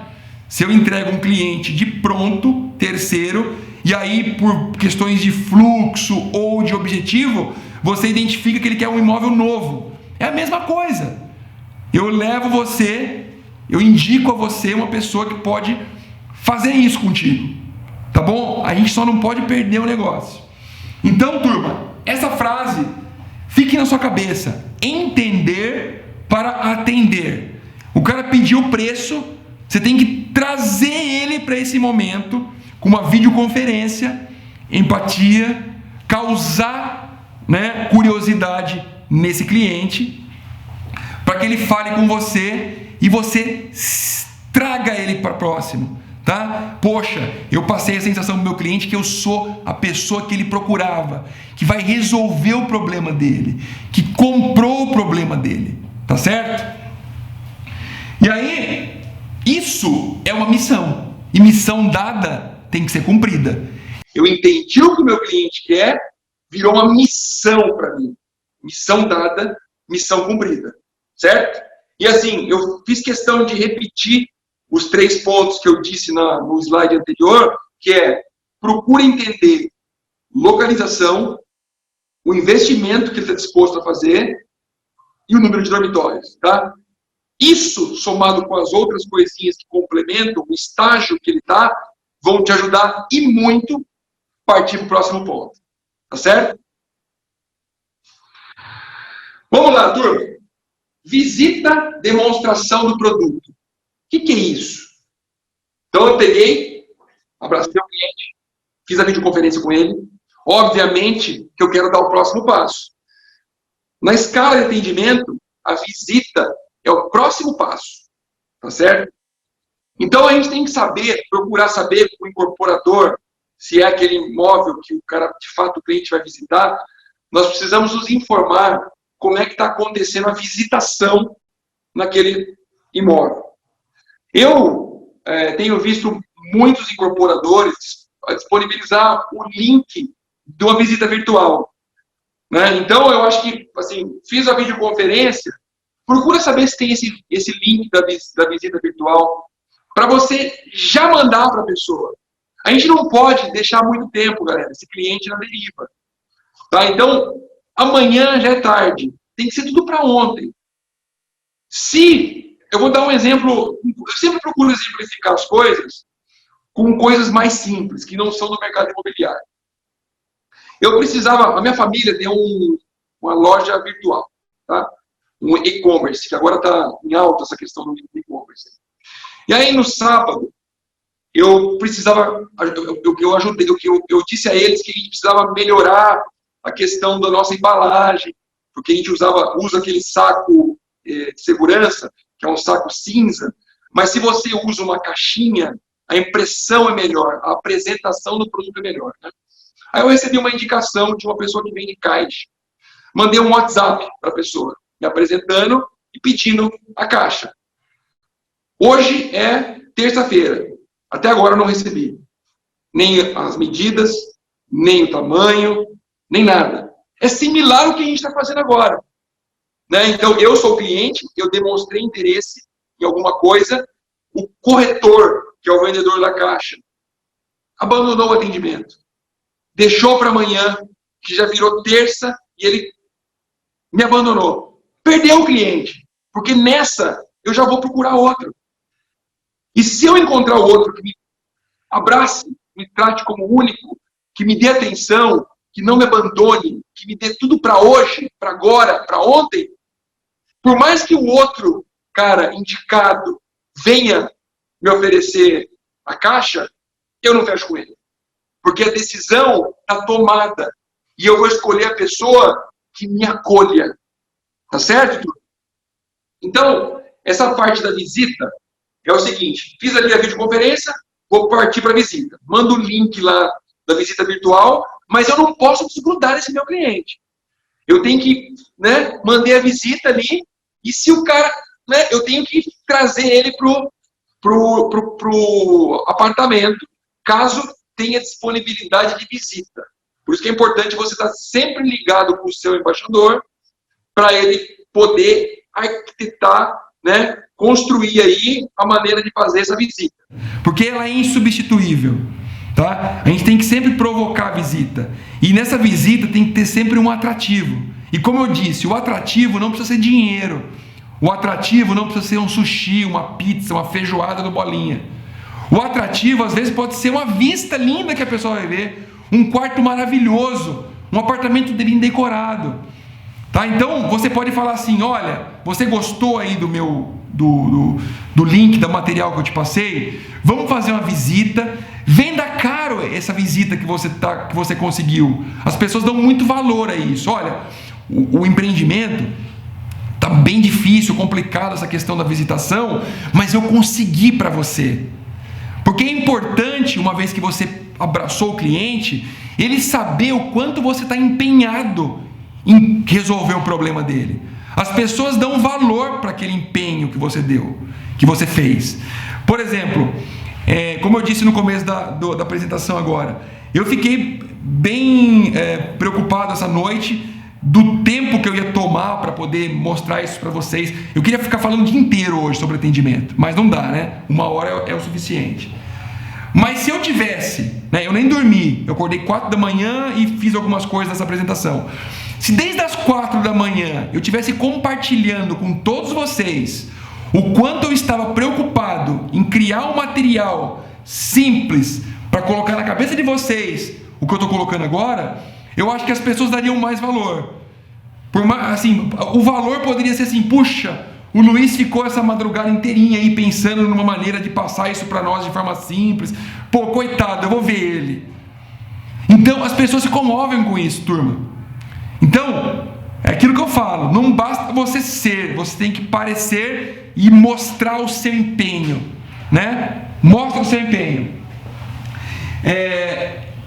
Se eu entrego um cliente de pronto, terceiro, e aí por questões de fluxo ou de objetivo, você identifica que ele quer um imóvel novo. É a mesma coisa. Eu levo você, eu indico a você uma pessoa que pode fazer isso contigo. Tá bom? A gente só não pode perder o negócio. Então, turma, essa frase fique na sua cabeça. Entender para atender. O cara pediu o preço, você tem que trazer ele para esse momento com uma videoconferência, empatia, causar, curiosidade nesse cliente, para que ele fale com você e você traga ele para próximo, tá? Poxa, eu passei a sensação do meu cliente que eu sou a pessoa que ele procurava, que vai resolver o problema dele, que comprou o problema dele, tá certo? E aí, isso é uma missão, e missão dada tem que ser cumprida. Eu entendi o que o meu cliente quer, virou uma missão para mim. Missão dada, missão cumprida. Certo? E assim, eu fiz questão de repetir os 3 pontos que eu disse no slide anterior, que é: procure entender localização, o investimento que ele está disposto a fazer e o número de dormitórios. Tá? Isso, somado com as outras coisinhas que complementam o estágio que ele está, vão te ajudar e muito partir para o próximo ponto. Tá certo? Vamos lá, turma. Visita, demonstração do produto. O que é isso? Então eu peguei, abracei o cliente, fiz a videoconferência com ele. Obviamente que eu quero dar o próximo passo. Na escala de atendimento, a visita é o próximo passo. Tá certo? Então a gente tem que saber, procurar saber com o incorporador, se é aquele imóvel que o cara, de fato, o cliente vai visitar, nós precisamos nos informar como é que está acontecendo a visitação naquele imóvel. Eu tenho visto muitos incorporadores disponibilizar o link de uma visita virtual, né? Então, eu acho que, assim, fiz a videoconferência, procura saber se tem esse link da visita virtual, para você já mandar para a pessoa. A gente não pode deixar muito tempo, galera, esse cliente na deriva. Tá? Então, amanhã já é tarde. Tem que ser tudo para ontem. Eu vou dar um exemplo, eu sempre procuro exemplificar as coisas com coisas mais simples, que não são do mercado imobiliário. A minha família tem uma loja virtual, tá? Um e-commerce, que agora está em alta essa questão do e-commerce. E aí, no sábado, eu precisava, eu disse a eles que a gente precisava melhorar a questão da nossa embalagem, porque a gente usa aquele saco de segurança, que é um saco cinza, mas se você usa uma caixinha, a impressão é melhor, a apresentação do produto é melhor, né? Aí eu recebi uma indicação de uma pessoa que vende caixa. Mandei um WhatsApp para a pessoa, me apresentando e pedindo a caixa. Hoje é terça-feira. Até agora eu não recebi. Nem as medidas, nem o tamanho, nem nada. É similar ao que a gente está fazendo agora, né? Então, eu sou cliente, eu demonstrei interesse em alguma coisa, o corretor, que é o vendedor da caixa, abandonou o atendimento. Deixou para amanhã, que já virou terça, e ele me abandonou. Perdeu o cliente, porque nessa eu já vou procurar outro. E se eu encontrar o outro que me abrace, me trate como único, que me dê atenção, que não me abandone, que me dê tudo para hoje, para agora, para ontem, por mais que o outro cara indicado venha me oferecer a caixa, eu não fecho com ele. Porque a decisão está tomada. E eu vou escolher a pessoa que me acolha. Tá certo? Então, essa parte da visita é o seguinte: fiz ali a videoconferência, vou partir para a visita. Mando o link lá da visita virtual, mas eu não posso desgrudar desse meu cliente. Eu tenho que, né, mandei a visita ali, e se o cara, né, eu tenho que trazer ele pro apartamento, caso tenha disponibilidade de visita. Por isso que é importante você estar sempre ligado com o seu embaixador, para ele poder arquitetar, né, construir aí a maneira de fazer essa visita. Porque ela é insubstituível, tá? A gente tem que sempre provocar a visita. E nessa visita tem que ter sempre um atrativo. E como eu disse, o atrativo não precisa ser dinheiro. O atrativo não precisa ser um sushi, uma pizza, uma feijoada do Bolinha. O atrativo, às vezes, pode ser uma vista linda que a pessoa vai ver, um quarto maravilhoso, um apartamento bem decorado. Tá? Então, você pode falar assim: olha, você gostou aí do link, do material que eu te passei? Vamos fazer uma visita. Venda caro essa visita que você conseguiu. As pessoas dão muito valor a isso. Olha, o empreendimento está bem difícil, complicado essa questão da visitação, mas eu consegui para você. Porque é importante, uma vez que você abraçou o cliente, ele saber o quanto você está empenhado em resolver o problema dele. As pessoas dão valor para aquele empenho que você deu, que você fez. Por exemplo, como eu disse no começo da apresentação agora, eu fiquei bem preocupado essa noite do tempo que eu ia tomar para poder mostrar isso para vocês. Eu queria ficar falando o dia inteiro hoje sobre atendimento, mas não dá, né? 1 hora é o suficiente. Mas se eu tivesse, né, eu nem dormi, eu acordei 4 da manhã e fiz algumas coisas nessa apresentação. Se desde as 4 da manhã eu tivesse compartilhando com todos vocês o quanto eu estava preocupado em criar um material simples para colocar na cabeça de vocês o que eu estou colocando agora, eu acho que as pessoas dariam mais valor. Assim, o valor poderia ser assim: puxa, o Luiz ficou essa madrugada inteirinha aí pensando numa maneira de passar isso para nós de forma simples. Pô, coitado, eu vou ver ele. Então as pessoas se comovem com isso, turma. Então, é aquilo que eu falo: não basta você ser, você tem que parecer e mostrar o seu empenho, né? Mostra o seu empenho.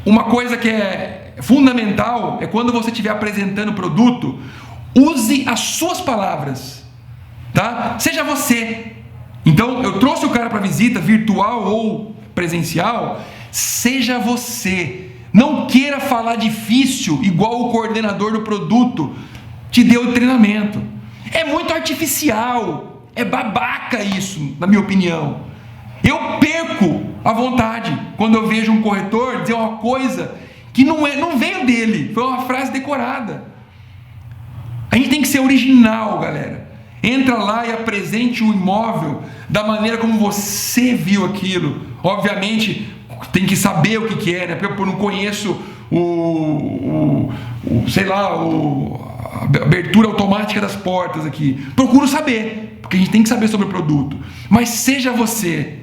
Uma coisa que é fundamental é quando você estiver apresentando o produto, use as suas palavras. tá? Seja você. Então, eu trouxe o cara para visita, virtual ou presencial. Seja você. Não queira falar difícil igual o coordenador do produto te deu o treinamento. É muito artificial. É babaca isso, na minha opinião. Eu perco a vontade quando eu vejo um corretor dizer uma coisa que não veio dele, foi uma frase decorada. A gente tem que ser original, galera. Entra lá e apresente o imóvel da maneira como você viu aquilo. Obviamente, tem que saber o que é, né? Porque eu não conheço a abertura automática das portas aqui. Procuro saber, porque a gente tem que saber sobre o produto. Mas seja você,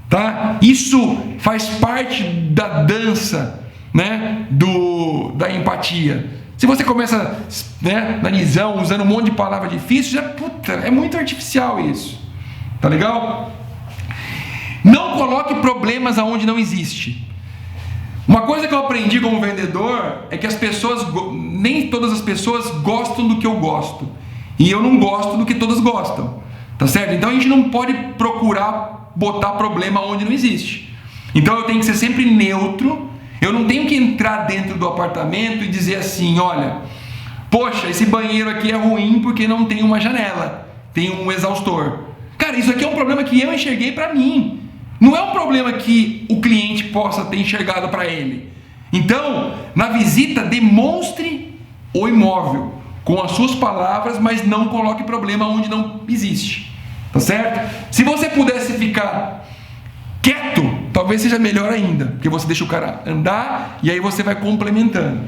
tá? Isso faz parte da dança, né? Da empatia. Se você começa, né, nanizão, usando um monte de palavra difícil, é muito artificial isso. Tá legal? Não coloque problemas aonde não existe. Uma coisa que eu aprendi como vendedor é que nem todas as pessoas gostam do que eu gosto. E eu não gosto do que todas gostam. Tá certo? Então a gente não pode procurar botar problema onde não existe. Então eu tenho que ser sempre neutro. Eu não tenho que entrar dentro do apartamento e dizer assim, olha, poxa, esse banheiro aqui é ruim porque não tem uma janela, tem um exaustor. Cara, isso aqui é um problema que eu enxerguei para mim. Não é um problema que o cliente possa ter enxergado para ele. Então, na visita, demonstre o imóvel com as suas palavras, mas não coloque problema onde não existe. Tá certo? Se você pudesse ficar quieto, talvez seja melhor ainda, porque você deixa o cara andar e aí você vai complementando.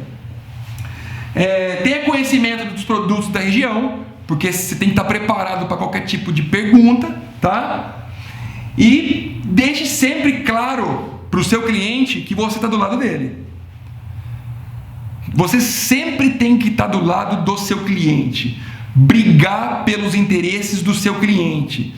Tenha conhecimento dos produtos da região, porque você tem que estar preparado para qualquer tipo de pergunta, tá? E deixe sempre claro para o seu cliente que você está do lado dele. Você sempre tem que estar do lado do seu cliente, brigar pelos interesses do seu cliente.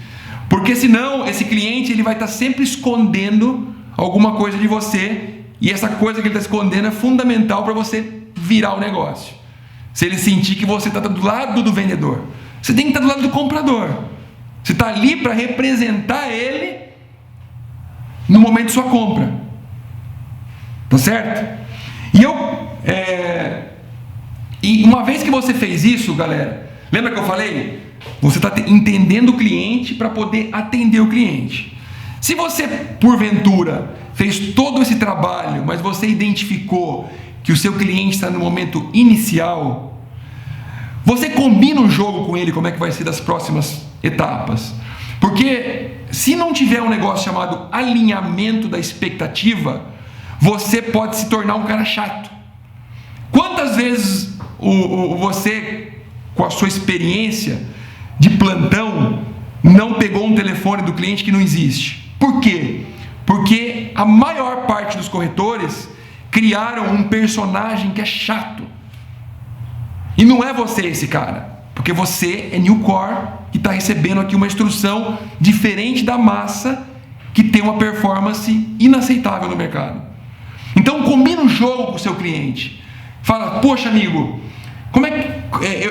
Porque senão esse cliente ele vai estar sempre escondendo alguma coisa de você, e essa coisa que ele está escondendo é fundamental para você virar o negócio. Se ele sentir que você está do lado do vendedor, você tem que estar do lado do comprador. Você está ali para representar ele no momento de sua compra. Tá certo? E uma vez que você fez isso, galera, lembra que eu falei? Você está entendendo o cliente para poder atender o cliente. Se você, porventura, fez todo esse trabalho, mas você identificou que o seu cliente está no momento inicial, você combina o jogo com ele, como é que vai ser das próximas etapas. Porque se não tiver um negócio chamado alinhamento da expectativa, você pode se tornar um cara chato. Quantas vezes você, com a sua experiência de plantão, não pegou um telefone do cliente que não existe? Por quê? Porque a maior parte dos corretores criaram um personagem que é chato. E não é você esse cara, porque você é new core que está recebendo aqui uma instrução diferente da massa que tem uma performance inaceitável no mercado. Então combina o jogo com o seu cliente. Fala, poxa amigo,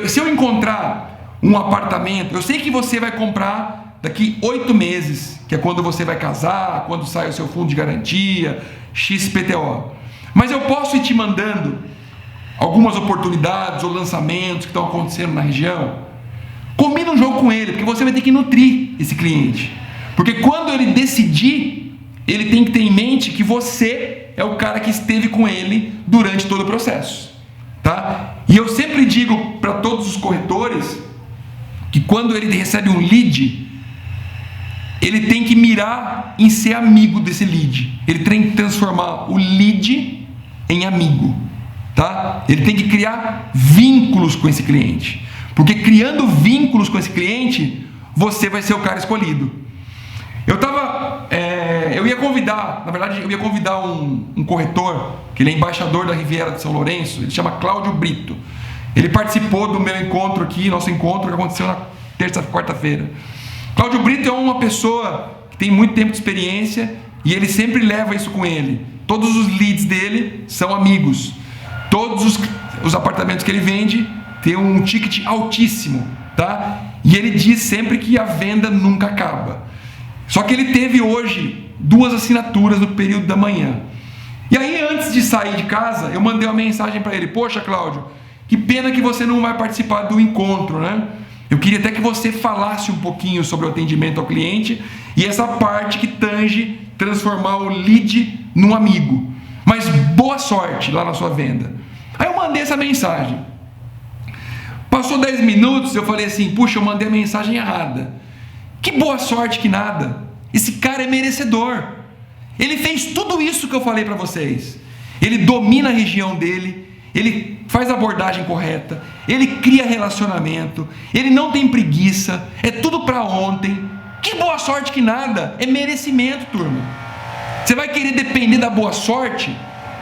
se eu encontrar um apartamento, eu sei que você vai comprar daqui 8 meses, que é quando você vai casar, quando sai o seu fundo de garantia, XPTO. Mas eu posso ir te mandando algumas oportunidades ou lançamentos que estão acontecendo na região. Combina um jogo com ele, porque você vai ter que nutrir esse cliente. Porque quando ele decidir, ele tem que ter em mente que você é o cara que esteve com ele durante todo o processo, tá? E eu sempre digo para todos os corretores que quando ele recebe um lead, ele tem que mirar em ser amigo desse lead. Ele tem que transformar o lead em amigo, tá? Ele tem que criar vínculos com esse cliente, porque criando vínculos com esse cliente, você vai ser o cara escolhido. Eu ia convidar um corretor, que ele é embaixador da Riviera de São Lourenço, ele chama Cláudio Brito. Ele participou do meu encontro aqui, nosso encontro que aconteceu na quarta-feira. Cláudio Brito é uma pessoa que tem muito tempo de experiência e ele sempre leva isso com ele. Todos os leads dele são amigos. Todos os apartamentos que ele vende têm um ticket altíssimo, tá? E ele diz sempre que a venda nunca acaba. Só que ele teve hoje 2 assinaturas no período da manhã. E aí, antes de sair de casa, eu mandei uma mensagem para ele: poxa, Cláudio, que pena que você não vai participar do encontro, né? Eu queria até que você falasse um pouquinho sobre o atendimento ao cliente e essa parte que tange transformar o lead num amigo. Mas boa sorte lá na sua venda. Aí eu mandei essa mensagem. Passou 10 minutos, eu falei assim: puxa, eu mandei a mensagem errada. Que boa sorte que nada. Esse cara é merecedor. Ele fez tudo isso que eu falei para vocês. Ele domina a região dele, ele faz a abordagem correta, ele cria relacionamento, ele não tem preguiça, é tudo para ontem. Que boa sorte que nada. É merecimento, turma. Você vai querer depender da boa sorte?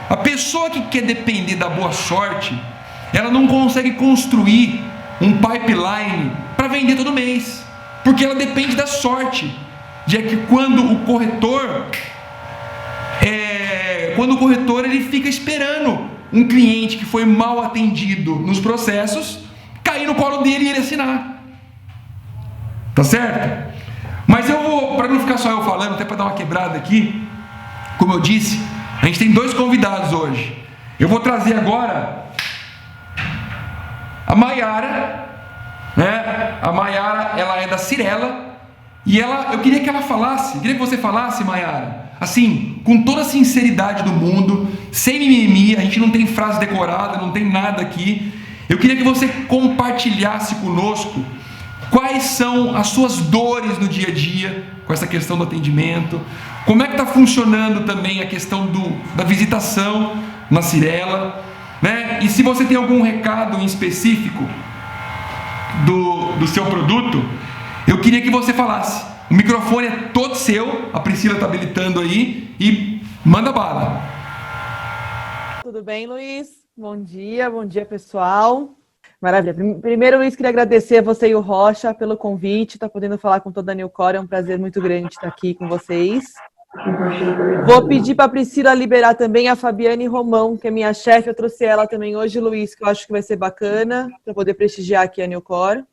A pessoa que quer depender da boa sorte, ela não consegue construir um pipeline para vender todo mês, porque ela depende da sorte, de que quando o corretor ele fica esperando um cliente que foi mal atendido nos processos cair no colo dele e ele assinar. Tá certo? Mas eu vou, para não ficar só eu falando, até para dar uma quebrada aqui, como eu disse, a gente tem 2 convidados hoje. Eu vou trazer agora a Maiara, né? A Maiara, ela é da Cyrela, e eu queria que você falasse, Maiara, assim, com toda a sinceridade do mundo, sem mimimi, a gente não tem frase decorada, não tem nada aqui. Eu queria que você compartilhasse conosco quais são as suas dores no dia a dia com essa questão do atendimento, como é que está funcionando também a questão da visitação na Cyrela, né? E se você tem algum recado em específico do seu produto, eu queria que você falasse. O microfone é todo seu, a Priscila está habilitando aí, e manda bala. Tudo bem, Luiz? Bom dia pessoal. Maravilha. Primeiro, Luiz, queria agradecer a você e o Rocha pelo convite, tá podendo falar com toda a Newcore, é um prazer muito grande estar aqui com vocês. Vou pedir para a Priscila liberar também a Fabiane Romão, que é minha chefe, eu trouxe ela também hoje, Luiz, que eu acho que vai ser bacana, para poder prestigiar aqui a Newcore.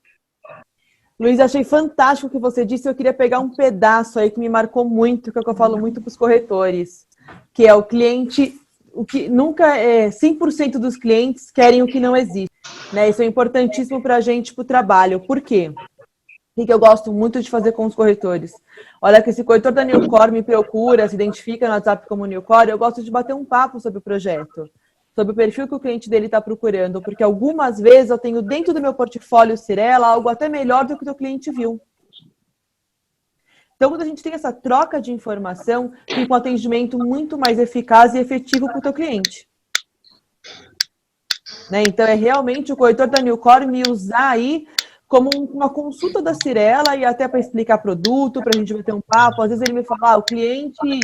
Luiz, achei fantástico o que você disse, eu queria pegar um pedaço aí que me marcou muito, que é o que eu falo muito para os corretores, que é o cliente, o que nunca é 100% dos clientes querem o que não existe, né? Isso é importantíssimo para a gente, para o trabalho. Por quê? O que eu gosto muito de fazer com os corretores? Olha, que esse corretor da Newcore me procura, se identifica no WhatsApp como Newcore, eu gosto de bater um papo sobre o projeto, sobre o perfil que o cliente dele está procurando, porque algumas vezes eu tenho dentro do meu portfólio Cyrela algo até melhor do que o teu cliente viu. Então, quando a gente tem essa troca de informação, fica um atendimento muito mais eficaz e efetivo para o teu cliente. Né? Então, é realmente o corretor da Newcore me usar aí como uma consulta da Cyrela e até para explicar produto, para a gente bater um papo. Às vezes ele me fala, o cliente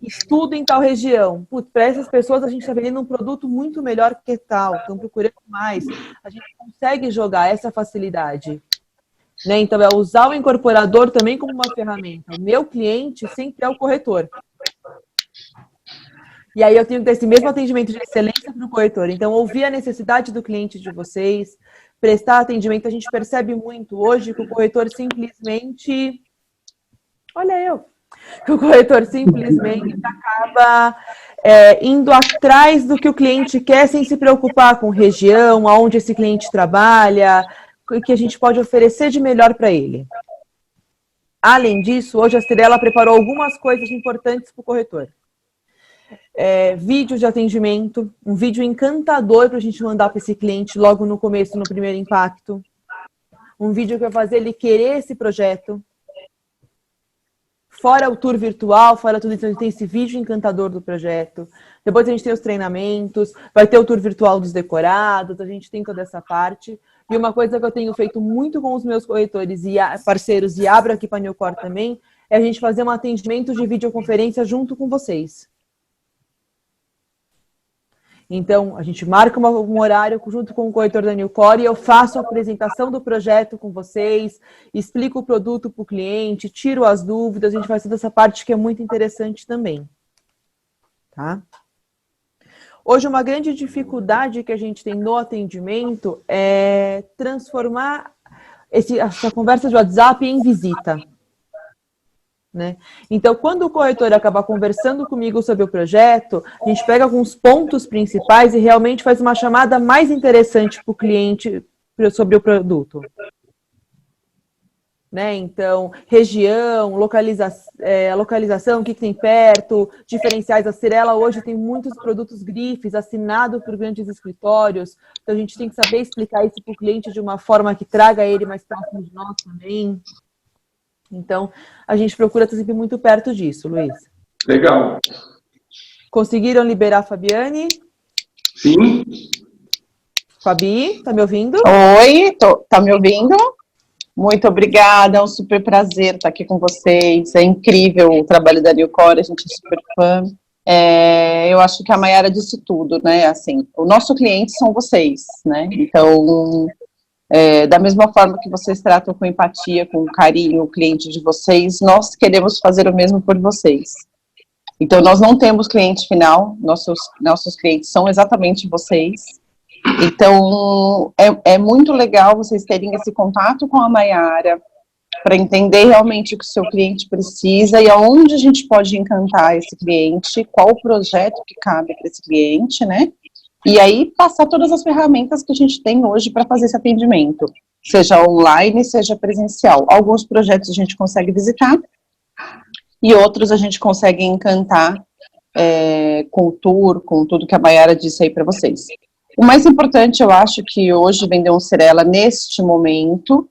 estuda em tal região. Para essas pessoas a gente está vendendo um produto muito melhor que tal, estão procurando mais. A gente consegue jogar essa facilidade. Né? Então, é usar o incorporador também como uma ferramenta. O meu cliente sempre é o corretor. E aí eu tenho que ter esse mesmo atendimento de excelência para o corretor. Então, ouvir a necessidade do cliente de vocês, prestar atendimento. A gente percebe muito hoje que o corretor simplesmente... Olha eu! Que o corretor simplesmente acaba indo atrás do que o cliente quer sem se preocupar com região, aonde esse cliente trabalha, o que a gente pode oferecer de melhor para ele. Além disso, hoje a Cyrela preparou algumas coisas importantes para o corretor. Vídeo de atendimento, um vídeo encantador para a gente mandar para esse cliente logo no começo, no primeiro impacto. Um vídeo que vai fazer ele querer esse projeto. Fora o tour virtual, fora tudo isso, a gente tem esse vídeo encantador do projeto. Depois a gente tem os treinamentos, vai ter o tour virtual dos decorados, a gente tem toda essa parte. E uma coisa que eu tenho feito muito com os meus corretores e parceiros, e abro aqui para a Newcore também, é a gente fazer um atendimento de videoconferência junto com vocês. Então, a gente marca um horário junto com o corretor da Newcore e eu faço a apresentação do projeto com vocês, explico o produto para o cliente, tiro as dúvidas, a gente faz toda essa parte que é muito interessante também. Tá? Hoje, uma grande dificuldade que a gente tem no atendimento é transformar essa conversa de WhatsApp em visita. Né? Então, quando o corretor acaba conversando comigo sobre o projeto, a gente pega alguns pontos principais e realmente faz uma chamada mais interessante para o cliente sobre o produto. Né? Então, região, localização, o que tem perto, diferenciais. A Cyrela hoje tem muitos produtos grifes assinados por grandes escritórios, então a gente tem que saber explicar isso para o cliente de uma forma que traga ele mais próximo de nós também. Então, a gente procura estar sempre muito perto disso, Luiz. Legal. Conseguiram liberar a Fabiane? Sim. Fabi, tá me ouvindo? Oi, tá me ouvindo? Muito obrigada, é um super prazer estar aqui com vocês. É incrível o trabalho da Newcore, a gente é super fã. Eu acho que a Mayara disse tudo, né? Assim, o nosso cliente são vocês, né? Então, da mesma forma que vocês tratam com empatia, com carinho o cliente de vocês, nós queremos fazer o mesmo por vocês. Então, nós não temos cliente final, nossos clientes são exatamente vocês. Então, é muito legal vocês terem esse contato com a Mayara para entender realmente o que o seu cliente precisa e aonde a gente pode encantar esse cliente, qual o projeto que cabe para esse cliente, né? E aí passar todas as ferramentas que a gente tem hoje para fazer esse atendimento, seja online, seja presencial. Alguns projetos a gente consegue visitar e outros a gente consegue encantar com o tour, com tudo que a Mayara disse aí para vocês. O mais importante, eu acho que hoje vender um Cyrela neste momento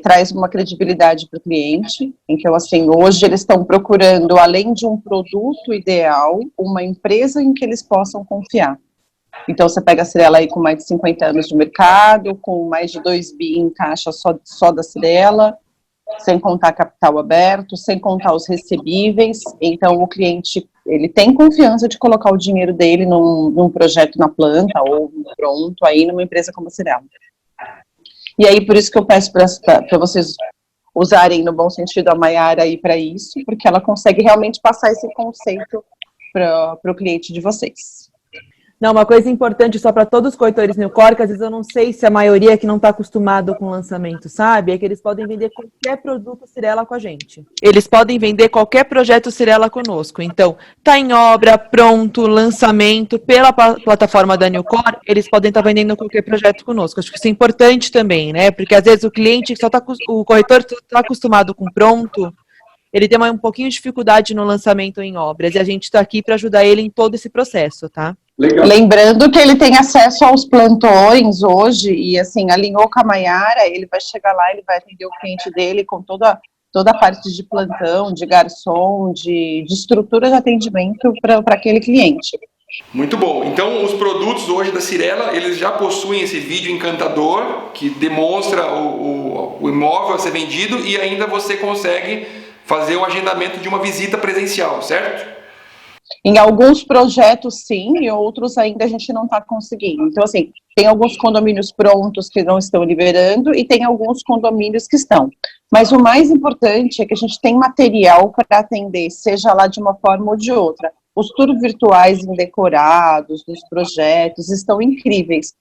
traz uma credibilidade para o cliente. Então, assim, hoje eles estão procurando, além de um produto ideal, uma empresa em que eles possam confiar. Então, você pega a Cyrela aí com mais de 50 anos de mercado, com mais de 2 bi em caixa só da Cyrela, sem contar capital aberto, sem contar os recebíveis. Então, o cliente, ele tem confiança de colocar o dinheiro dele num projeto na planta ou pronto, aí numa empresa como a Cyrela. E aí, por isso que eu peço para vocês usarem, no bom sentido, a Mayara aí para isso, porque ela consegue realmente passar esse conceito para o cliente de vocês. Não, uma coisa importante só para todos os corretores Newcore, que às vezes eu não sei se a maioria que não está acostumado com lançamento sabe, é que eles podem vender qualquer produto Cyrela com a gente. Eles podem vender qualquer projeto Cyrela conosco. Então, tá em obra, pronto, lançamento, pela plataforma da Newcore, eles podem estar vendendo qualquer projeto conosco. Acho que isso é importante também, né? Porque às vezes o corretor está acostumado com pronto, ele tem um pouquinho de dificuldade no lançamento em obras, e a gente está aqui para ajudar ele em todo esse processo, tá? Legal. Lembrando que ele tem acesso aos plantões hoje, e assim, alinhou com a Mayara, ele vai chegar lá, ele vai atender o cliente dele com toda a parte de plantão, de garçom, de estrutura de atendimento para aquele cliente. Muito bom. Então, os produtos hoje da Cyrela, eles já possuem esse vídeo encantador, que demonstra o imóvel a ser vendido, e ainda você consegue fazer o agendamento de uma visita presencial, certo? Em alguns projetos, sim, e outros ainda a gente não está conseguindo. Então, assim, tem alguns condomínios prontos que não estão liberando e tem alguns condomínios que estão. Mas o mais importante é que a gente tem material para atender, seja lá de uma forma ou de outra. Os tours virtuais decorados dos projetos estão incríveis.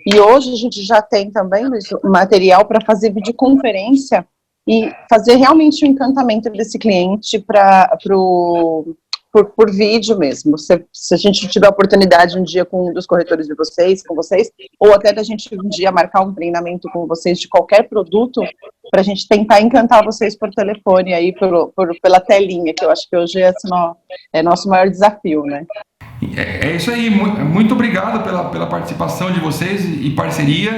E hoje a gente já tem também, Luiz, material para fazer videoconferência e fazer realmente o encantamento desse cliente por vídeo mesmo. Se a gente tiver a oportunidade um dia com um dos corretores de vocês, com vocês, ou até da gente um dia marcar um treinamento com vocês de qualquer produto, para a gente tentar encantar vocês por telefone aí, pela telinha, que eu acho que hoje é nosso maior desafio, né? É isso aí, muito obrigado pela participação de vocês e parceria.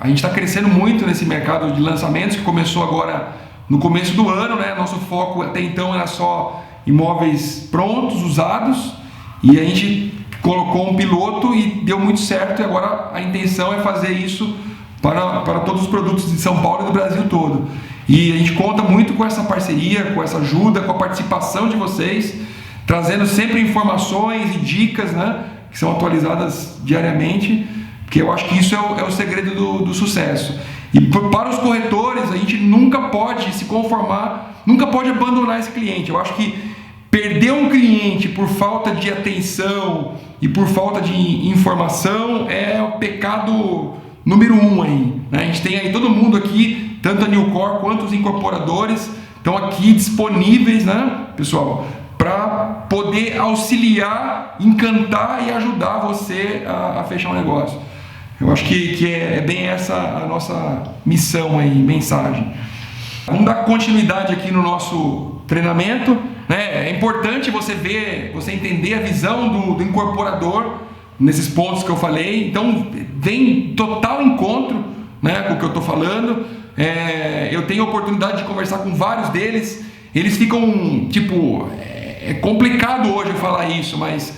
A gente está crescendo muito nesse mercado de lançamentos, que começou agora no começo do ano, né? Nosso foco até então era só imóveis prontos, usados, e a gente colocou um piloto e deu muito certo, e agora a intenção é fazer isso para todos os produtos de São Paulo e do Brasil todo. E a gente conta muito com essa parceria, com essa ajuda, com a participação de vocês, trazendo sempre informações e dicas, né, que são atualizadas diariamente, porque eu acho que isso é o segredo do sucesso. E para os corretores, a gente nunca pode se conformar, nunca pode abandonar esse cliente. Eu acho que perder um cliente por falta de atenção e por falta de informação é o pecado número 1 aí, né? A gente tem aí todo mundo aqui, tanto a Newcore quanto os incorporadores, estão aqui disponíveis, né, pessoal, para poder auxiliar, encantar e ajudar você a fechar um negócio. Eu acho que é bem essa a nossa missão aí, mensagem. Vamos dar continuidade aqui no nosso treinamento, né? É importante você entender a visão do incorporador nesses pontos que eu falei. Então, vem total encontro, né, com o que eu estou falando. Eu tenho a oportunidade de conversar com vários deles. Eles ficam, tipo, é complicado hoje eu falar isso, mas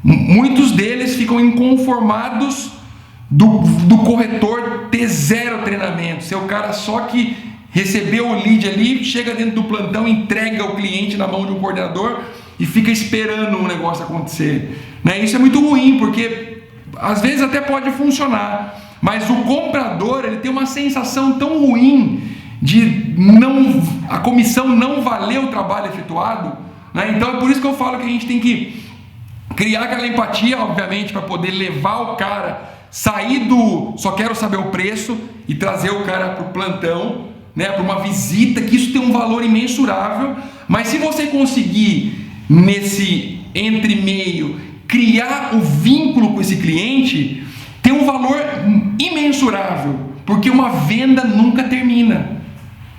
muitos deles ficam inconformados do corretor ter 0 treinamento, ser o cara só que recebeu o lead ali, chega dentro do plantão, entrega o cliente na mão de um coordenador e fica esperando um negócio acontecer, né? Isso é muito ruim, porque às vezes até pode funcionar, mas o comprador, ele tem uma sensação tão ruim de a comissão não valer o trabalho efetuado, né? Então é por isso que eu falo que a gente tem que criar aquela empatia, obviamente, para poder levar o cara, sair do só quero saber o preço e trazer o cara para o plantão, né, para uma visita, que isso tem um valor imensurável. Mas se você conseguir, nesse entre-meio, criar o vínculo com esse cliente, tem um valor imensurável, porque uma venda nunca termina.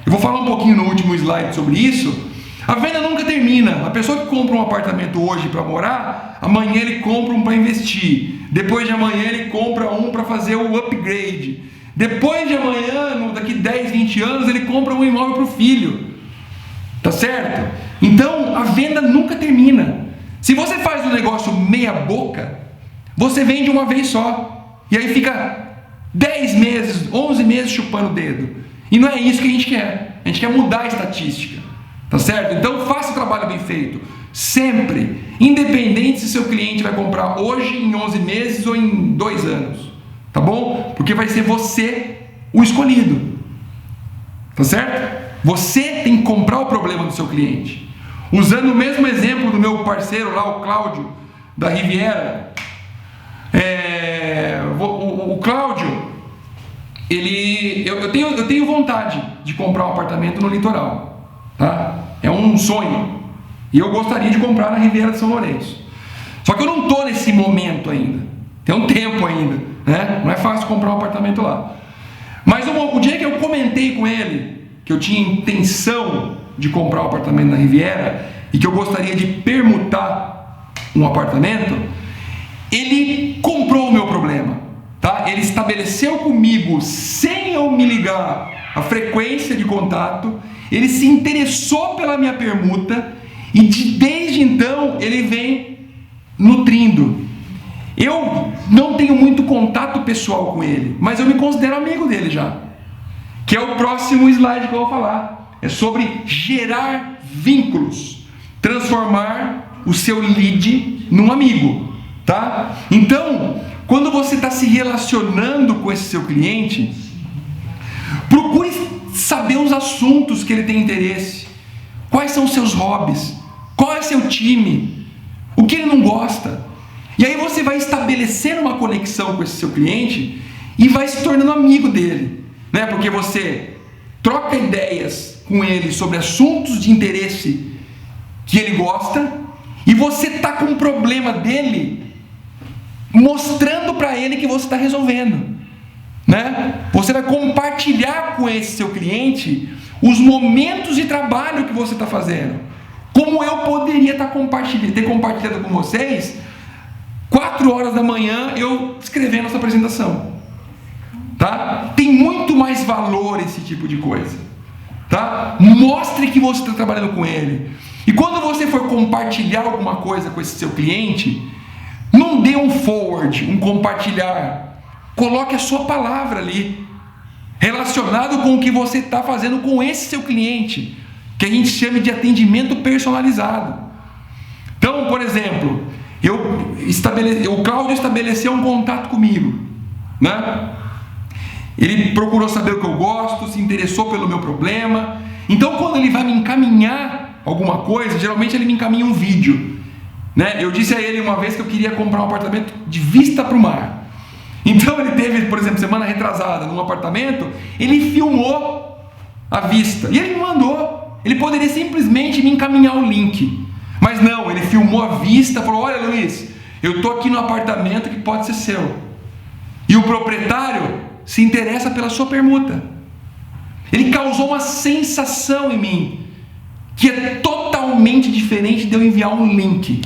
Eu vou falar um pouquinho no último slide sobre isso. A venda nunca termina. A pessoa que compra um apartamento hoje para morar, amanhã ele compra um para investir. Depois de amanhã ele compra um para fazer o upgrade. Depois de amanhã, daqui 10, 20 anos, ele compra um imóvel para o filho. Tá certo? Então, a venda nunca termina. Se você faz um negócio meia boca, você vende uma vez só. E aí fica 10 meses, 11 meses chupando o dedo. E não é isso que a gente quer. A gente quer mudar a estatística. Tá certo? Então, faça o trabalho bem feito. Sempre. Independente se seu cliente vai comprar hoje, em 11 meses ou em 2 anos. Tá bom? Porque vai ser você o escolhido. Tá certo? Você tem que comprar o problema do seu cliente. Usando o mesmo exemplo do meu parceiro lá, o Cláudio, da Riviera. O Cláudio, eu tenho vontade de comprar um apartamento no litoral. Tá? É um sonho. E eu gostaria de comprar na Riviera de São Lourenço. Só que eu não estou nesse momento ainda. Tem um tempo ainda, né? Não é fácil comprar um apartamento lá. Mas o dia que eu comentei com ele que eu tinha intenção de comprar um apartamento na Riviera e que eu gostaria de permutar um apartamento, ele comprou o meu problema, tá? Ele estabeleceu comigo, sem eu me ligar, a frequência de contato. Ele se interessou pela minha permuta e desde então ele vem nutrindo. Eu não tenho muito contato pessoal com ele, mas eu me considero amigo dele já. Que é o próximo slide que eu vou falar. É sobre gerar vínculos, transformar o seu lead num amigo, tá? Então, quando você está se relacionando com esse seu cliente, procure saber os assuntos que ele tem interesse, quais são os seus hobbies, qual é seu time, o que ele não gosta. E aí você vai estabelecer uma conexão com esse seu cliente e vai se tornando amigo dele, né? Porque você troca ideias com ele sobre assuntos de interesse que ele gosta e você está com um problema dele mostrando para ele que você está resolvendo, né? Você vai compartilhar com esse seu cliente os momentos de trabalho que você está fazendo, como eu poderia ter compartilhado com vocês 4 horas da manhã eu escrevendo essa apresentação, tá? Tem muito mais valor esse tipo de coisa, tá? Mostre que você está trabalhando com ele. E quando você for compartilhar alguma coisa com esse seu cliente, não dê um forward, um compartilhar. Coloque a sua palavra ali, relacionado com o que você está fazendo com esse seu cliente, que a gente chama de atendimento personalizado. Então, por exemplo, o Cláudio estabeleceu um contato comigo, né? Ele procurou saber o que eu gosto, se interessou pelo meu problema. Então, quando ele vai me encaminhar alguma coisa, geralmente ele me encaminha um vídeo, né? Eu disse a ele uma vez que eu queria comprar um apartamento de vista para o mar. Então ele teve, por exemplo, semana retrasada, num apartamento, ele filmou a vista. E ele me mandou. Ele poderia simplesmente me encaminhar o link. Mas não, ele filmou a vista, falou: olha, Luiz, eu estou aqui no apartamento que pode ser seu. E o proprietário se interessa pela sua permuta. Ele causou uma sensação em mim, que é totalmente diferente de eu enviar um link,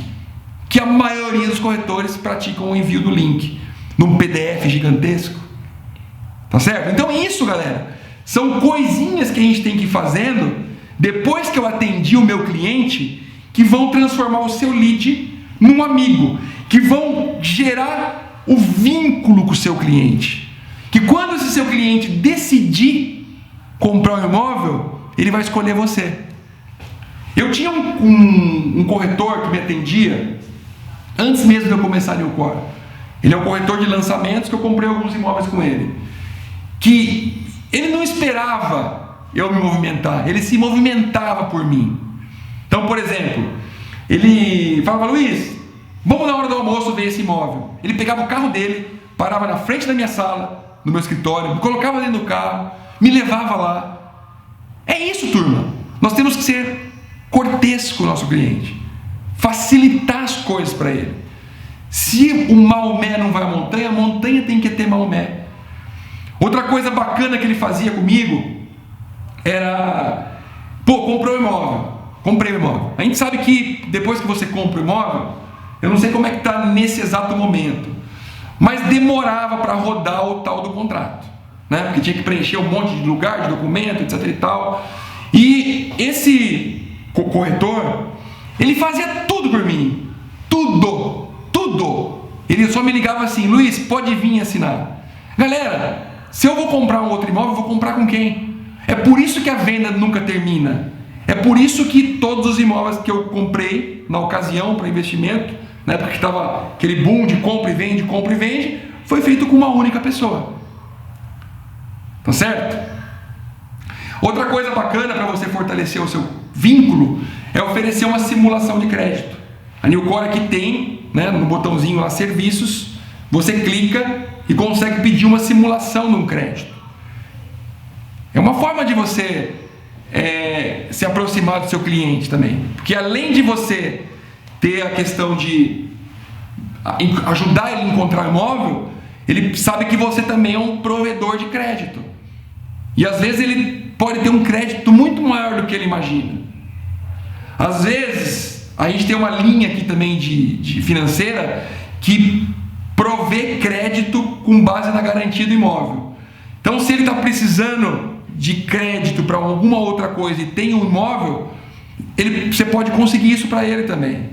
que a maioria dos corretores praticam o envio do link, num PDF gigantesco. Tá certo? Então isso, galera, são coisinhas que a gente tem que ir fazendo, depois que eu atendi o meu cliente, que vão transformar o seu lead num amigo, que vão gerar o vínculo com o seu cliente. Que quando esse seu cliente decidir comprar um imóvel, ele vai escolher você. Eu tinha um corretor que me atendia antes mesmo de eu começar a Newcore. Ele é um corretor de lançamentos que eu comprei alguns imóveis com ele. Que ele não esperava eu me movimentar, ele se movimentava por mim. Então, por exemplo, ele falava: Luiz, vamos na hora do almoço ver esse imóvel. Ele pegava o carro dele, parava na frente da minha sala, no meu escritório, me colocava dentro do carro, me levava lá. É isso, turma. Nós temos que ser corteses com o nosso cliente, facilitar as coisas para ele. Se o Maomé não vai à montanha, a montanha tem que ter Maomé. Outra coisa bacana que ele fazia comigo era: pô, comprou um imóvel. Comprei o imóvel. A gente sabe que depois que você compra o imóvel, eu não sei como é que está nesse exato momento, mas demorava para rodar o tal do contrato, né? Porque tinha que preencher um monte de lugar, de documento, etc e tal. E esse corretor, ele fazia tudo por mim. Tudo. Ele só me ligava assim: Luiz, pode vir assinar. Galera, se eu vou comprar um outro imóvel, eu vou comprar com quem? É por isso que a venda nunca termina. É por isso que todos os imóveis que eu comprei na ocasião para investimento, na época que estava aquele boom de compra e vende, foi feito com uma única pessoa. Tá certo? Outra coisa bacana para você fortalecer o seu vínculo é oferecer uma simulação de crédito. A Newcore aqui tem, né, no botãozinho lá, serviços, você clica e consegue pedir uma simulação de um crédito. É uma forma de você se aproximar do seu cliente também, porque além de você ter a questão de ajudar ele a encontrar imóvel, ele sabe que você também é um provedor de crédito, e às vezes ele pode ter um crédito muito maior do que ele imagina. Às vezes a gente tem uma linha aqui também de financeira que provê crédito com base na garantia do imóvel. Então, se ele está precisando de crédito para alguma outra coisa e tem um imóvel, você pode conseguir isso para ele também.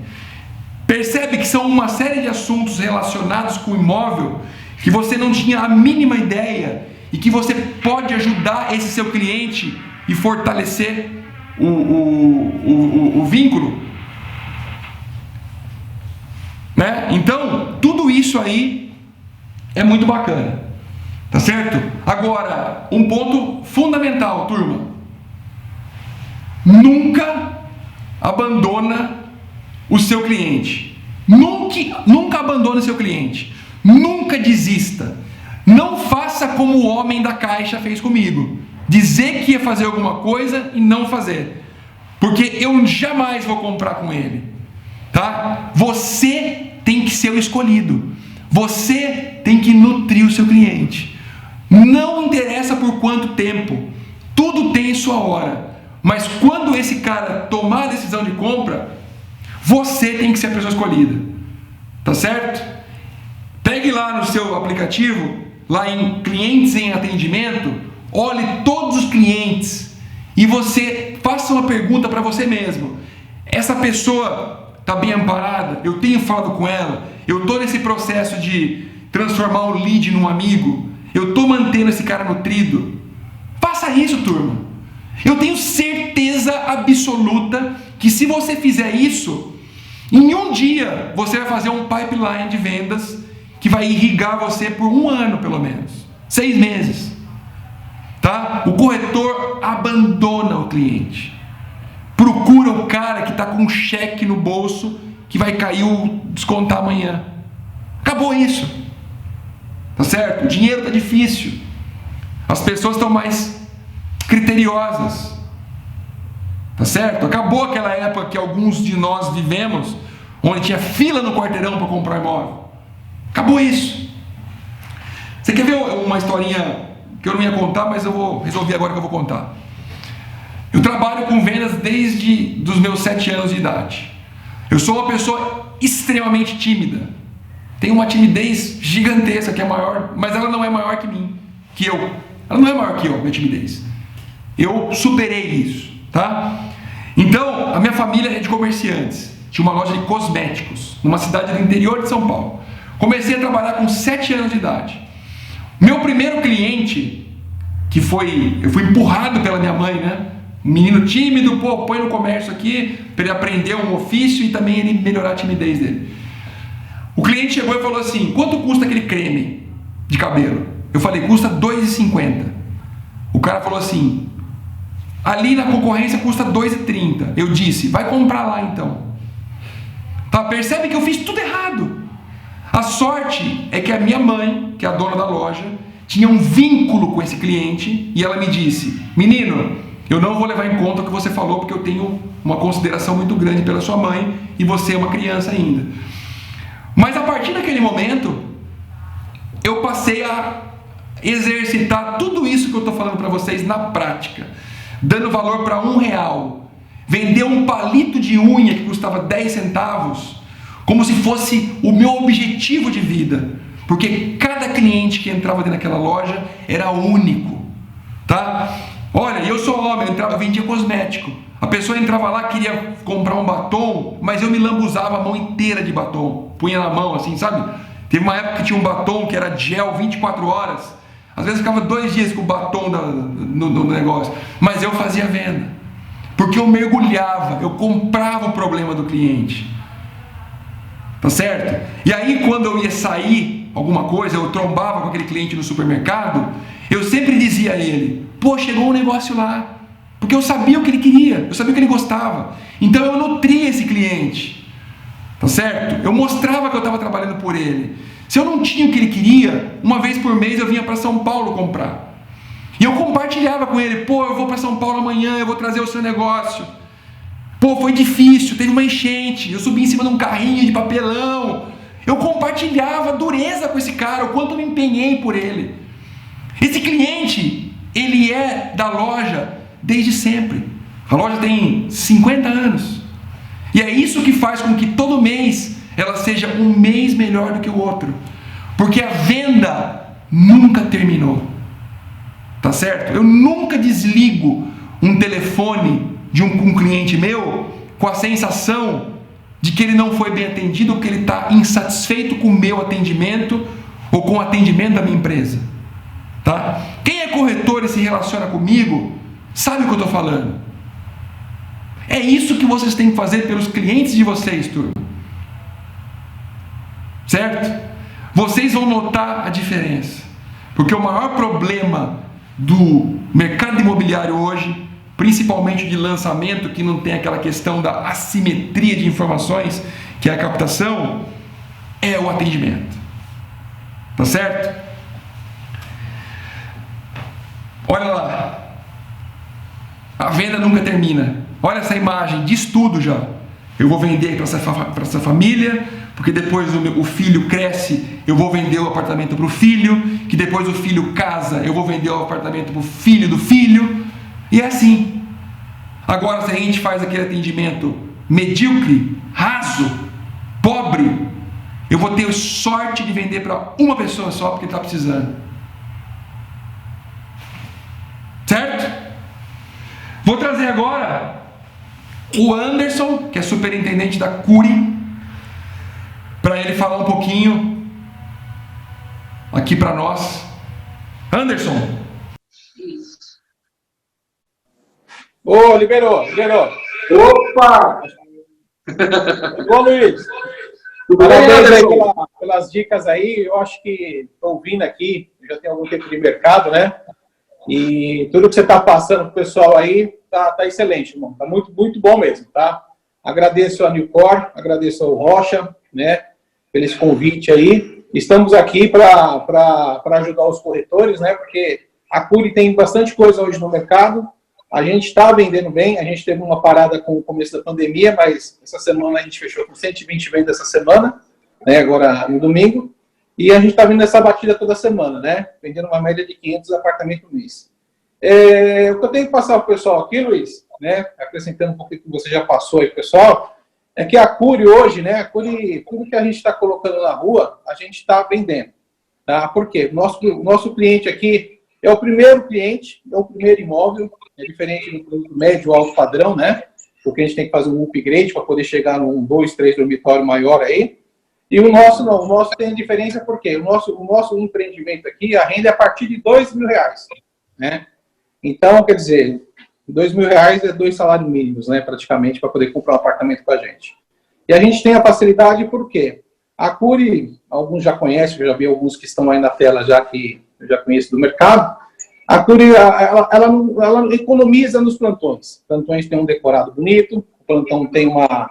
Percebe que são uma série de assuntos relacionados com o imóvel que você não tinha a mínima ideia e que você pode ajudar esse seu cliente e fortalecer o vínculo, né? Então, tudo isso aí é muito bacana. Tá certo? Agora, um ponto fundamental, turma: nunca abandona o seu cliente. Nunca abandone o seu cliente. Nunca desista. Não faça como o homem da caixa fez comigo: dizer que ia fazer alguma coisa e não fazer, porque eu jamais vou comprar com ele. Tá? Você tem que ser o escolhido. Você tem que nutrir o seu cliente. Não interessa por quanto tempo, tudo tem sua hora, mas quando esse cara tomar a decisão de compra, você tem que ser a pessoa escolhida. Tá certo? Pegue lá no seu aplicativo, lá em clientes em atendimento, olhe todos os clientes e você faça uma pergunta para você mesmo: essa pessoa está bem amparada? Eu tenho falado com ela? Eu estou nesse processo de transformar o lead num amigo? Eu estou mantendo esse cara nutrido? Faça isso, turma. Eu tenho certeza absoluta que se você fizer isso, em um dia você vai fazer um pipeline de vendas que vai irrigar você por 1 ano, pelo menos 6 meses. Tá? O corretor abandona o cliente, procura o cara que está com um cheque no bolso que vai cair o descontar amanhã. Acabou isso. Tá certo? O dinheiro tá difícil. As pessoas estão mais criteriosas. Tá certo? Acabou aquela época que alguns de nós vivemos, onde tinha fila no quarteirão para comprar imóvel. Acabou isso. Você quer ver uma historinha que eu não ia contar, mas eu vou resolver agora que eu vou contar. Eu trabalho com vendas desde os meus 7 anos de idade. Eu sou uma pessoa extremamente tímida. Tenho uma timidez gigantesca, que é maior, mas ela não é maior que eu. Ela não é maior que eu, minha timidez. Eu superei isso, tá? Então, a minha família é de comerciantes. Tinha uma loja de cosméticos, numa cidade do interior de São Paulo. Comecei a trabalhar com 7 anos de idade. Meu primeiro cliente, eu fui empurrado pela minha mãe, né? Um menino tímido, pô, põe no comércio aqui, para ele aprender um ofício e também ele melhorar a timidez dele. O cliente chegou e falou assim: quanto custa aquele creme de cabelo? Eu falei: custa R$ 2,50. O cara falou assim: ali na concorrência custa R$ 2,30. Eu disse: vai comprar lá então. Tá, percebe que eu fiz tudo errado. A sorte é que a minha mãe, que é a dona da loja, tinha um vínculo com esse cliente e ela me disse: menino, eu não vou levar em conta o que você falou, porque eu tenho uma consideração muito grande pela sua mãe e você é uma criança ainda. Mas a partir daquele momento, eu passei a exercitar tudo isso que eu estou falando para vocês na prática, dando valor para R$1, vender um palito de unha que custava 10 centavos, como se fosse o meu objetivo de vida, porque cada cliente que entrava dentro daquela loja era único, tá? Olha, eu sou homem, eu vendia cosmético. A pessoa entrava lá, queria comprar um batom, mas eu me lambuzava a mão inteira de batom, punha na mão assim, sabe? Teve uma época que tinha um batom que era gel 24 horas, às vezes ficava 2 dias com o batom no negócio, mas eu fazia venda, porque eu mergulhava, eu comprava o problema do cliente, tá certo? E aí quando eu ia sair alguma coisa, eu trombava com aquele cliente no supermercado, eu sempre dizia a ele: pô, chegou um negócio lá, porque eu sabia o que ele queria, eu sabia o que ele gostava, então eu nutria esse cliente, tá certo? Eu mostrava que eu estava trabalhando por ele. Se eu não tinha o que ele queria, uma vez por mês eu vinha para São Paulo comprar, e eu compartilhava com ele: pô, eu vou para São Paulo amanhã, eu vou trazer o seu negócio. Pô, foi difícil, teve uma enchente, eu subi em cima de um carrinho de papelão. Eu compartilhava a dureza com esse cara, o quanto eu me empenhei por ele. Esse cliente, ele é da loja desde sempre. A loja tem 50 anos. E é isso que faz com que todo mês ela seja um mês melhor do que o outro. Porque a venda nunca terminou. Tá certo? Eu nunca desligo um telefone de um cliente meu com a sensação de que ele não foi bem atendido ou que ele está insatisfeito com o meu atendimento ou com o atendimento da minha empresa. Tá? Quem é corretor e se relaciona comigo sabe o que eu estou falando. É isso que vocês têm que fazer pelos clientes de vocês, turma. Certo? Vocês vão notar a diferença. Porque o maior problema do mercado imobiliário hoje, principalmente de lançamento, que não tem aquela questão da assimetria de informações, que é a captação, é o atendimento. Tá certo? Olha lá. A venda nunca termina. Olha essa imagem, diz tudo já. Eu vou vender para essa família, porque depois o filho cresce, eu vou vender o apartamento para o filho, que depois o filho casa, eu vou vender o apartamento para o filho do filho, e é assim. Agora, se a gente faz aquele atendimento medíocre, raso, pobre, eu vou ter sorte de vender para uma pessoa só, porque está precisando. Certo? Vou trazer agora o Anderson, que é superintendente da Cury, para ele falar um pouquinho aqui para nós. Anderson. Ô, liberou. Opa! Ô, Luiz. Parabéns aí pelas dicas aí. Eu acho que estou ouvindo aqui, já tem algum tempo de mercado, né? E tudo que você está passando pro pessoal aí tá excelente, irmão. Tá muito, muito bom mesmo, tá? Agradeço a Newcor, agradeço ao Rocha, né? Pelo esse convite aí. estamos aqui para ajudar os corretores, né? Porque a Cury tem bastante coisa hoje no mercado. A gente está vendendo bem, a gente teve uma parada com o começo da pandemia, mas essa semana a gente fechou com 120 vendas essa semana, né? Agora no domingo. E a gente está vindo nessa batida toda semana, né? Vendendo uma média de 500 apartamentos por mês. O que eu tenho que passar para o pessoal aqui, Luiz, né? Acrescentando um pouquinho que você já passou aí, pessoal, é que a Cury hoje, né? A Cury, tudo que a gente está colocando na rua, a gente está vendendo. Tá? Por quê? Nosso cliente aqui é o primeiro cliente, é o primeiro imóvel, é diferente do produto médio alto padrão, né? Porque a gente tem que fazer um upgrade para poder chegar num 2, 3 dormitório maior aí. E o nosso não, o nosso tem diferença porque o nosso empreendimento aqui, a renda é a partir de R$2.000, né? Então, quer dizer, R$2.000 é 2 salários mínimos, né, praticamente, para poder comprar um apartamento com a gente. E a gente tem a facilidade por quê? A Cury, alguns já conhecem, eu já vi alguns que estão aí na tela já que eu já conheço do mercado. A Cury, ela economiza nos plantões. Os plantões têm um decorado bonito, o plantão tem uma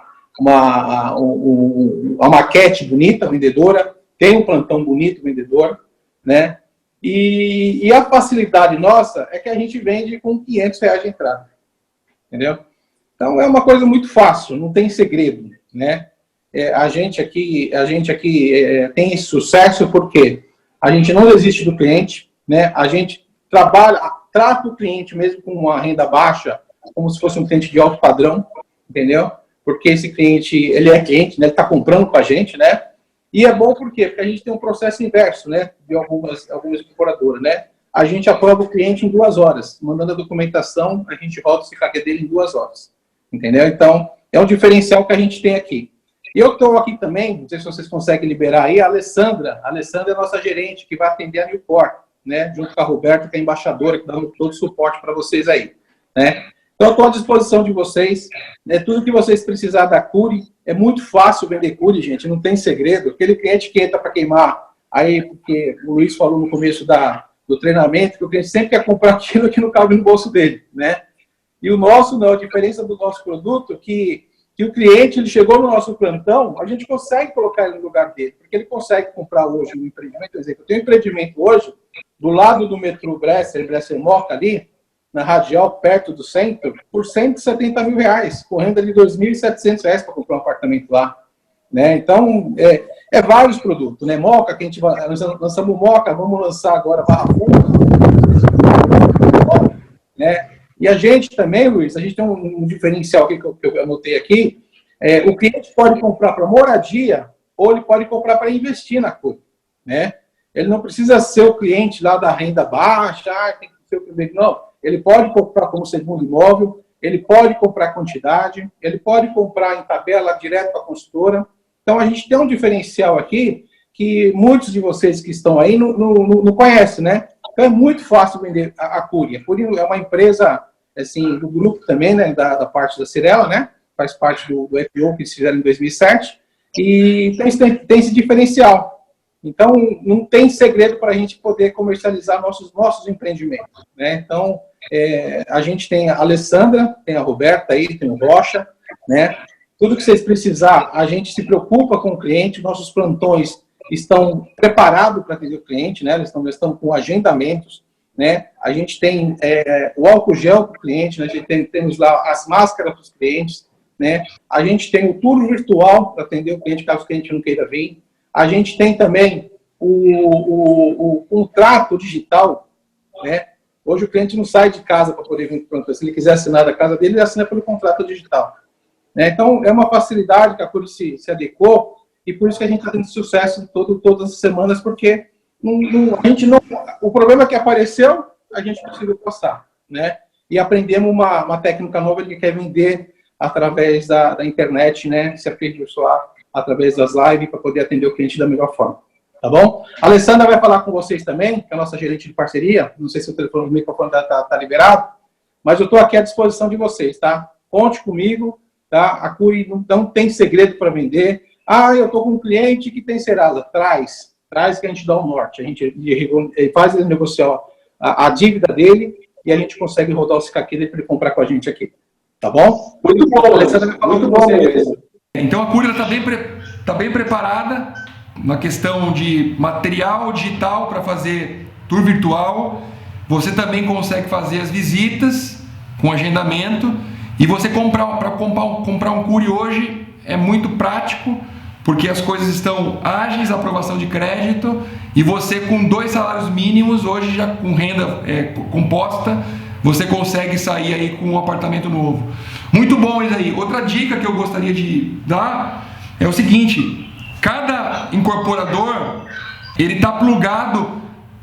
maquete bonita, vendedora, tem um plantão bonito, vendedor, né? E a facilidade nossa é que a gente vende com R$500 de entrada, entendeu? Então é uma coisa muito fácil, não tem segredo, né? A gente aqui tem esse sucesso porque a gente não desiste do cliente, né? A gente trata o cliente mesmo com uma renda baixa, como se fosse um cliente de alto padrão, entendeu? Porque esse cliente, ele é cliente, né? Ele está comprando com a gente, né? E é bom por quê? Porque a gente tem um processo inverso, né? De algumas incorporadoras, né? A gente aprova o cliente em 2 horas. Mandando a documentação, a gente roda o CKD dele em 2 horas. Entendeu? Então, é um diferencial que a gente tem aqui. E eu estou aqui também, não sei se vocês conseguem liberar aí, a Alessandra. A Alessandra é a nossa gerente, que vai atender a Newport, né? Junto com a Roberta, que é a embaixadora, que dá todo o suporte para vocês aí, né? Então, eu estou à disposição de vocês. Né? Tudo que vocês precisarem da Cury, é muito fácil vender Cury, gente, não tem segredo. Aquele cliente que entra para queimar, aí, porque o Luiz falou no começo do treinamento, que o cliente sempre quer comprar aquilo que não cabe no bolso dele, né? E o nosso, não, a diferença do nosso produto, que o cliente, ele chegou no nosso plantão, a gente consegue colocar ele no lugar dele, porque ele consegue comprar hoje um empreendimento. Por exemplo, eu tenho um empreendimento hoje, do lado do metrô Bresser Moca ali, na Radial, perto do centro, por R$170 mil, com renda de R$2.700 para comprar um apartamento lá. Né? Então, é vários produtos. Né? Moca, que a gente vai, nós lançamos Moca, vamos lançar agora Barra Funda. Né? E a gente também, Luiz, a gente tem um diferencial aqui que eu anotei aqui. O cliente pode comprar para moradia ou ele pode comprar para investir na Cury. Né? Ele não precisa ser o cliente lá da renda baixa, tem que ser o primeiro, não. Ele pode comprar como segundo imóvel, ele pode comprar quantidade, ele pode comprar em tabela direto para a consultora. Então, a gente tem um diferencial aqui que muitos de vocês que estão aí não conhecem, né? Então, é muito fácil vender a Cury. A Cury é uma empresa, assim, do grupo também, né? Da parte da Cirela, né? Faz parte do IPO que eles fizeram em 2007. E tem esse diferencial. Então, não tem segredo para a gente poder comercializar nossos empreendimentos, né? Então, a gente tem a Alessandra, tem a Roberta aí, tem o Rocha, né? Tudo que vocês precisar, a gente se preocupa com o cliente, nossos plantões estão preparados para atender o cliente, né? Nós estamos com agendamentos, né? A gente tem o álcool gel para o cliente, né? A gente temos lá as máscaras para os clientes, né? A gente tem o tour virtual para atender o cliente, caso o cliente não queira vir. A gente tem também o contrato digital, né? Hoje o cliente não sai de casa para poder vir para o plantão. Se ele quiser assinar da casa dele, ele assina pelo contrato digital. Né? Então, é uma facilidade que a Cury se adequou e por isso que a gente está tendo sucesso todas as semanas, porque a gente não... O problema que apareceu, a gente conseguiu passar, né? E aprendemos uma técnica nova que quer vender através da internet, né? Se aperfeiçoar através das lives para poder atender o cliente da melhor forma. Tá bom? A Alessandra vai falar com vocês também, que é a nossa gerente de parceria. Não sei se o microfone está liberado, mas eu estou aqui à disposição de vocês, tá? Conte comigo, tá? A Cury não tem segredo para vender. Ah, eu estou com um cliente que tem Serasa. Traz que a gente dá o norte. A gente faz ele negociar a dívida dele e a gente consegue rodar o CKD dele para ele comprar com a gente aqui. Tá bom? Muito bom. A Alessandra vai falar com vocês. Então a Cury está bem preparada, na questão de material digital para fazer tour virtual. Você também consegue fazer as visitas com agendamento. E você comprar um Curi hoje é muito prático, porque as coisas estão ágeis, aprovação de crédito, e você com 2 salários mínimos, hoje já com renda composta, você consegue sair aí com um apartamento novo. Muito bom isso aí. Outra dica que eu gostaria de dar é o seguinte: cada incorporador, ele está plugado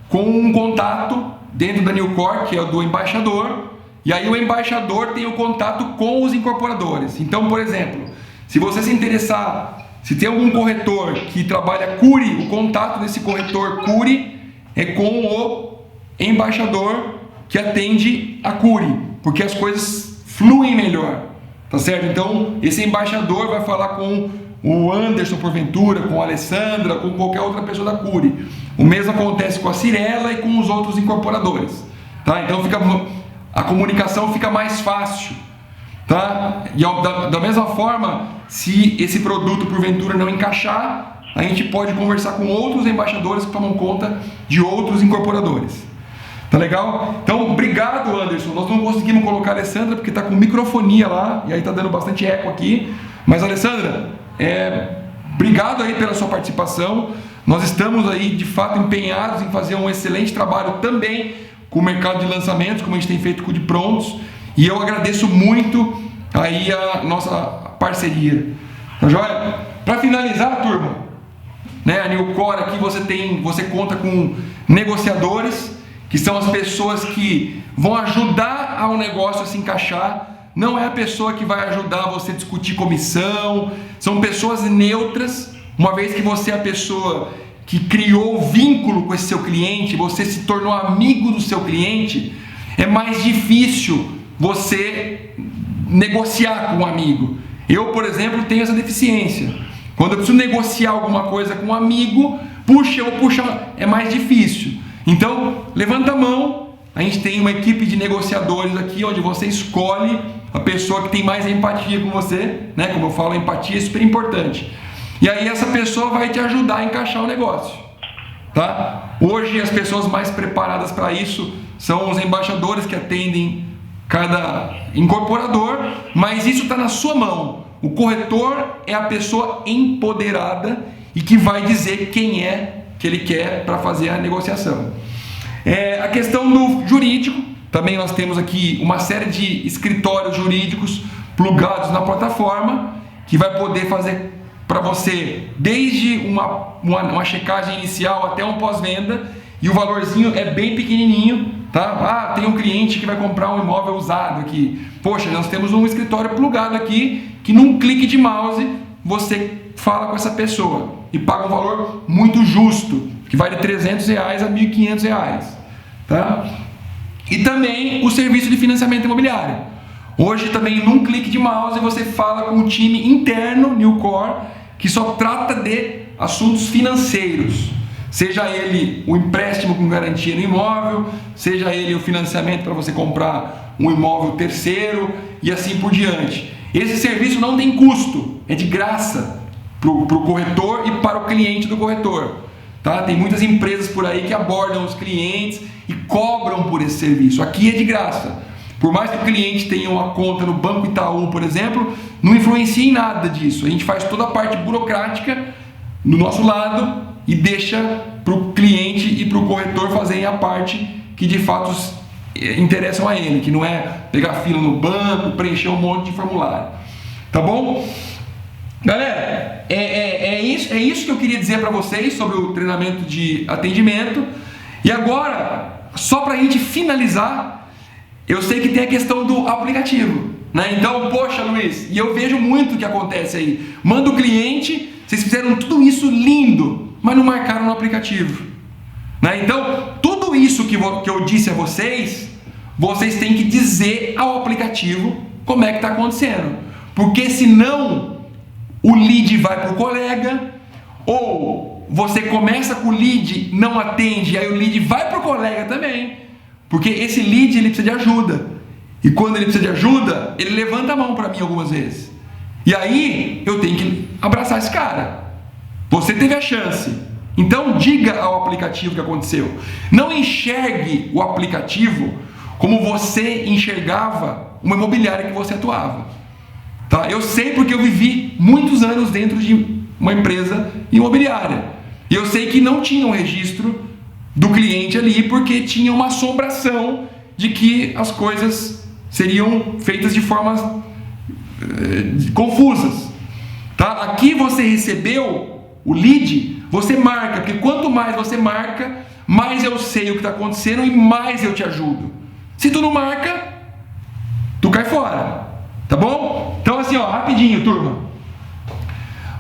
com um contato dentro da Newcore, que é o do embaixador, e aí o embaixador tem o contato com os incorporadores. Então, por exemplo, se você se interessar, se tem algum corretor que trabalha Curi, o contato desse corretor Curi é com o embaixador que atende a Curi, porque as coisas fluem melhor, tá certo? Então, esse embaixador vai falar com o Anderson, porventura, com a Alessandra, com qualquer outra pessoa da Curi. O mesmo acontece com a Cirela e com os outros incorporadores, tá? Então, a comunicação fica mais fácil, tá? E da mesma forma, se esse produto porventura não encaixar, a gente pode conversar com outros embaixadores que tomam conta de outros incorporadores. Tá legal? Então, obrigado, Anderson. Nós não conseguimos colocar a Alessandra porque está com microfonia lá e aí está dando bastante eco aqui. Mas, Alessandra, obrigado aí pela sua participação. Nós estamos aí, de fato, empenhados em fazer um excelente trabalho também com o mercado de lançamentos, como a gente tem feito com o de prontos. E eu agradeço muito aí a nossa parceria. Tá joia? Para finalizar, turma, né, a Newcore aqui você conta com negociadores, que são as pessoas que vão ajudar ao negócio a se encaixar. Não é a pessoa que vai ajudar você a discutir comissão. São pessoas neutras. Uma vez que você é a pessoa que criou o vínculo com esse seu cliente, você se tornou amigo do seu cliente, é mais difícil você negociar com um amigo. Eu, por exemplo, tenho essa deficiência. Quando eu preciso negociar alguma coisa com um amigo, é mais difícil. Então, levanta a mão. A gente tem uma equipe de negociadores aqui, onde você escolhe a pessoa que tem mais empatia com você, né? Como eu falo, a empatia é super importante. E aí essa pessoa vai te ajudar a encaixar o negócio, tá? Hoje as pessoas mais preparadas para isso são os embaixadores que atendem cada incorporador, mas isso está na sua mão. O corretor é a pessoa empoderada e que vai dizer quem é que ele quer para fazer a negociação. A questão do jurídico, também nós temos aqui uma série de escritórios jurídicos plugados na plataforma, que vai poder fazer para você desde uma checagem inicial até um pós-venda, e o valorzinho é bem pequenininho, tá? Tem um cliente que vai comprar um imóvel usado aqui. Poxa, nós temos um escritório plugado aqui, que num clique de mouse você fala com essa pessoa e paga um valor muito justo, que vai de R$300 a R$1.500, tá? E também o serviço de financiamento imobiliário. Hoje também num clique de mouse você fala com o time interno Newcore, que só trata de assuntos financeiros. Seja ele o empréstimo com garantia no imóvel, seja ele o financiamento para você comprar um imóvel terceiro e assim por diante. Esse serviço não tem custo, é de graça para o corretor e para o cliente do corretor. Tá? Tem muitas empresas por aí que abordam os clientes e cobram por esse serviço. Aqui é de graça. Por mais que o cliente tenha uma conta no Banco Itaú, por exemplo, não influencia em nada disso. A gente faz toda a parte burocrática do nosso lado e deixa para o cliente e para o corretor fazerem a parte que de fato interessam a ele, que não é pegar fila no banco, preencher um monte de formulário. Tá bom? Galera, é isso que eu queria dizer para vocês sobre o treinamento de atendimento. E agora, só para a gente finalizar, eu sei que tem a questão do aplicativo, né? Então, poxa, Luiz, e eu vejo muito o que acontece aí. Manda o cliente, vocês fizeram tudo isso lindo, mas não marcaram no aplicativo, né? Então, tudo isso que eu disse a vocês, vocês têm que dizer ao aplicativo como é que está acontecendo. Porque senão o lead vai para o colega, ou você começa com o lead, não atende, aí o lead vai para o colega também. Porque esse lead ele precisa de ajuda. E quando ele precisa de ajuda, ele levanta a mão para mim algumas vezes. E aí eu tenho que abraçar esse cara. Você teve a chance. Então diga ao aplicativo o que aconteceu. Não enxergue o aplicativo como você enxergava uma imobiliária que você atuava. Tá? Eu sei porque eu vivi muitos anos dentro de uma empresa imobiliária. E eu sei que não tinha um registro do cliente ali porque tinha uma assombração de que as coisas seriam feitas de formas confusas. Tá? Aqui você recebeu o lead, você marca, porque quanto mais você marca, mais eu sei o que está acontecendo e mais eu te ajudo. Se tu não marca, tu cai fora. Tá bom? Então assim, ó, rapidinho, turma.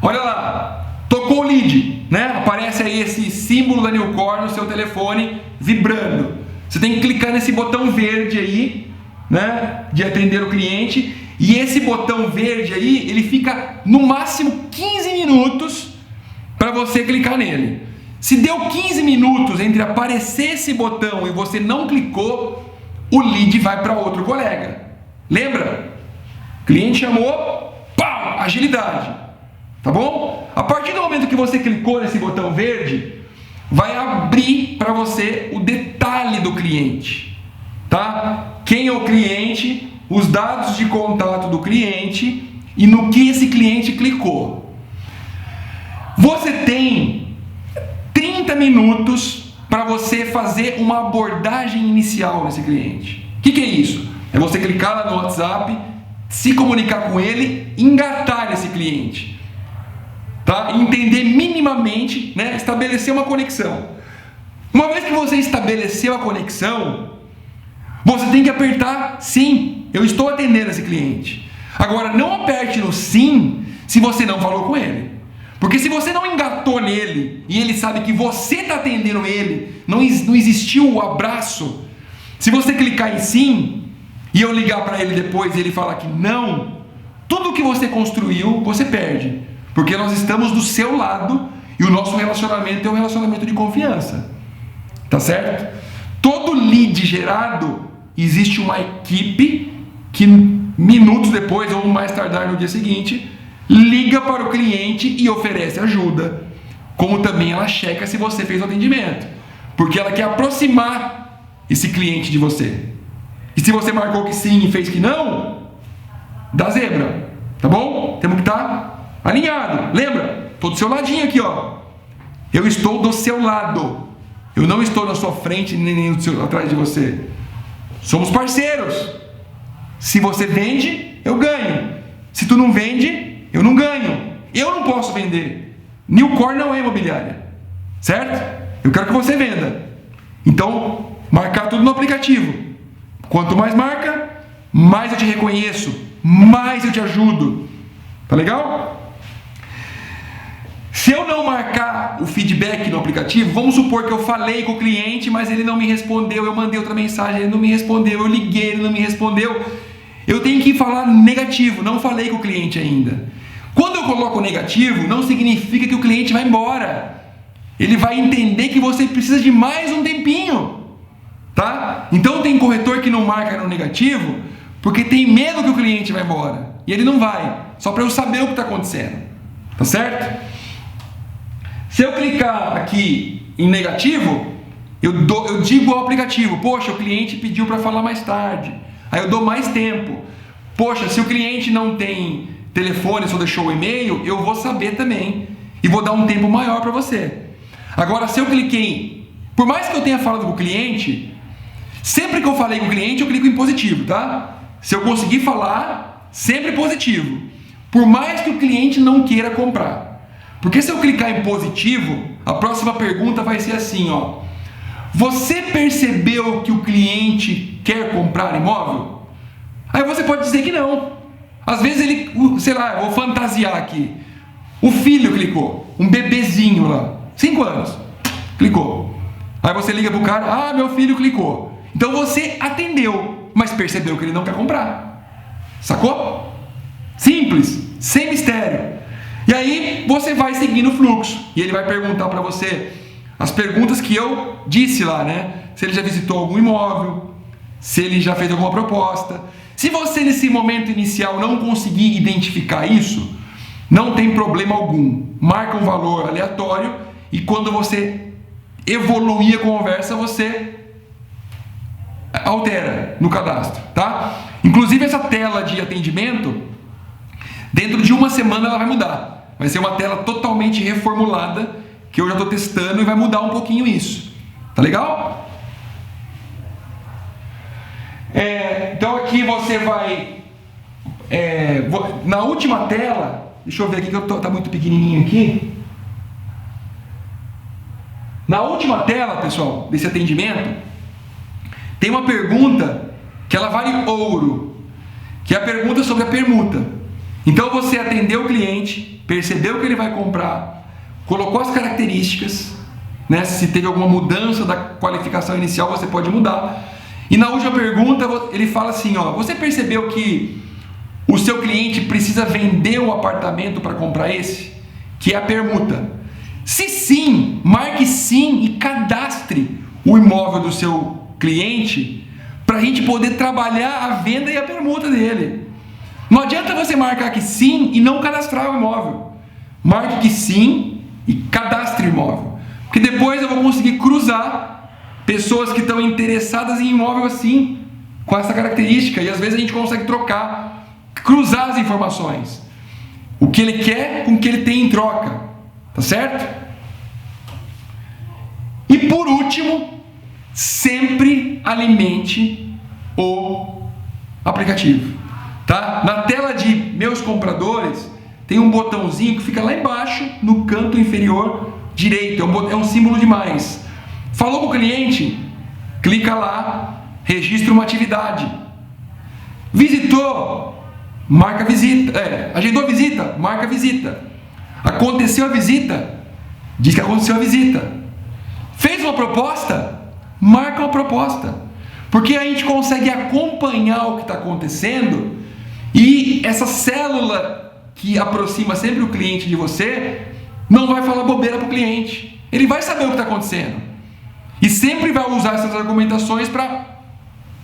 Olha lá, tocou o lead, né? Aparece aí esse símbolo da Newcore no seu telefone vibrando. Você tem que clicar nesse botão verde aí, né? De atender o cliente. E esse botão verde aí, ele fica no máximo 15 minutos para você clicar nele. Se deu 15 minutos entre aparecer esse botão e você não clicou, o lead vai para outro colega. Lembra? Cliente chamou, pau, agilidade. Tá bom? A partir do momento que você clicou nesse botão verde, vai abrir para você o detalhe do cliente. Tá? Quem é o cliente, os dados de contato do cliente e no que esse cliente clicou. Você tem 30 minutos para você fazer uma abordagem inicial nesse cliente. O que é isso? É você clicar lá no WhatsApp, se comunicar com ele, engatar nesse cliente. Tá? Entender minimamente, né? Estabelecer uma conexão. Uma vez que você estabeleceu a conexão, você tem que apertar sim, eu estou atendendo esse cliente. Agora, não aperte no sim se você não falou com ele. Porque se você não engatou nele e ele sabe que você está atendendo ele, não existiu o abraço. Se você clicar em sim e eu ligar para ele depois e ele falar que não, tudo que você construiu, você perde. Porque nós estamos do seu lado e o nosso relacionamento é um relacionamento de confiança. Tá certo? Todo lead gerado, existe uma equipe que minutos depois ou mais tardar no dia seguinte, liga para o cliente e oferece ajuda. Como também ela checa se você fez o atendimento. Porque ela quer aproximar esse cliente de você. E se você marcou que sim e fez que não, dá zebra. Tá bom? Temos que estar alinhado. Lembra? Estou do seu ladinho aqui, ó. Eu estou do seu lado. Eu não estou na sua frente nem atrás de você. Somos parceiros. Se você vende, eu ganho. Se tu não vende, eu não ganho. Eu não posso vender. Newcore não é imobiliária. Certo? Eu quero que você venda. Então, marcar tudo no aplicativo. Quanto mais marca, mais eu te reconheço, mais eu te ajudo. Tá legal? Se eu não marcar o feedback no aplicativo, vamos supor que eu falei com o cliente, mas ele não me respondeu, eu mandei outra mensagem, ele não me respondeu, eu liguei, ele não me respondeu. Eu tenho que falar negativo, não falei com o cliente ainda. Quando eu coloco negativo, não significa que o cliente vai embora. Ele vai entender que você precisa de mais um tempinho. Tá? Então tem corretor que não marca no negativo porque tem medo que o cliente vai embora. E ele não vai, só para eu saber o que está acontecendo. Tá certo? Se eu clicar aqui em negativo, eu digo ao aplicativo, poxa, o cliente pediu para falar mais tarde. Aí eu dou mais tempo. Poxa, se o cliente não tem telefone, só deixou o e-mail, eu vou saber também. E vou dar um tempo maior para você. Agora, se eu cliquei, por mais que eu tenha falado com o cliente, sempre que eu falei com o cliente, eu clico em positivo, tá? Se eu conseguir falar, sempre positivo. Por mais que o cliente não queira comprar. Porque se eu clicar em positivo, a próxima pergunta vai ser assim, ó. Você percebeu que o cliente quer comprar imóvel? Aí você pode dizer que não. Às vezes ele, sei lá, eu vou fantasiar aqui. O filho clicou, um bebezinho lá, 5 anos, clicou. Aí você liga pro cara, meu filho clicou. Então você atendeu, mas percebeu que ele não quer comprar. Sacou? Simples, sem mistério. E aí você vai seguindo o fluxo. E ele vai perguntar para você as perguntas que eu disse lá, né? Se ele já visitou algum imóvel, se ele já fez alguma proposta. Se você nesse momento inicial não conseguir identificar isso, não tem problema algum. Marca um valor aleatório e quando você evoluir a conversa, você altera no cadastro, tá? Inclusive essa tela de atendimento, dentro de uma semana ela vai mudar. Vai ser uma tela totalmente reformulada, que eu já estou testando e vai mudar um pouquinho isso. Tá legal? Então aqui você vai... na última tela, deixa eu ver aqui que tá muito pequenininho aqui. Na última tela, pessoal, desse atendimento, tem uma pergunta que ela vale ouro, que é a pergunta sobre a permuta. Então você atendeu o cliente, percebeu o que ele vai comprar, colocou as características, né? Se teve alguma mudança da qualificação inicial, você pode mudar. E na última pergunta, ele fala assim, ó, você percebeu que o seu cliente precisa vender o apartamento para comprar esse? Que é a permuta. Se sim, marque sim e cadastre o imóvel do seu cliente para a gente poder trabalhar a venda e a permuta dele. Não adianta você marcar que sim e não cadastrar o imóvel. Marque que sim e cadastre o imóvel. Porque depois eu vou conseguir cruzar pessoas que estão interessadas em imóvel assim, com essa característica. E às vezes a gente consegue trocar, cruzar as informações. O que ele quer com o que ele tem em troca. Tá certo? E por último, sempre alimente o aplicativo. Tá? Na tela de meus compradores, tem um botãozinho que fica lá embaixo, no canto inferior direito. É um símbolo de mais. Falou com o cliente? Clica lá, registra uma atividade. Visitou? Marca visita. Agendou a visita? Marca a visita. Aconteceu a visita? Diz que aconteceu a visita. Fez uma proposta? Marca uma proposta. Porque a gente consegue acompanhar o que está acontecendo e essa célula que aproxima sempre o cliente de você não vai falar bobeira para o cliente. Ele vai saber o que está acontecendo. E sempre vai usar essas argumentações para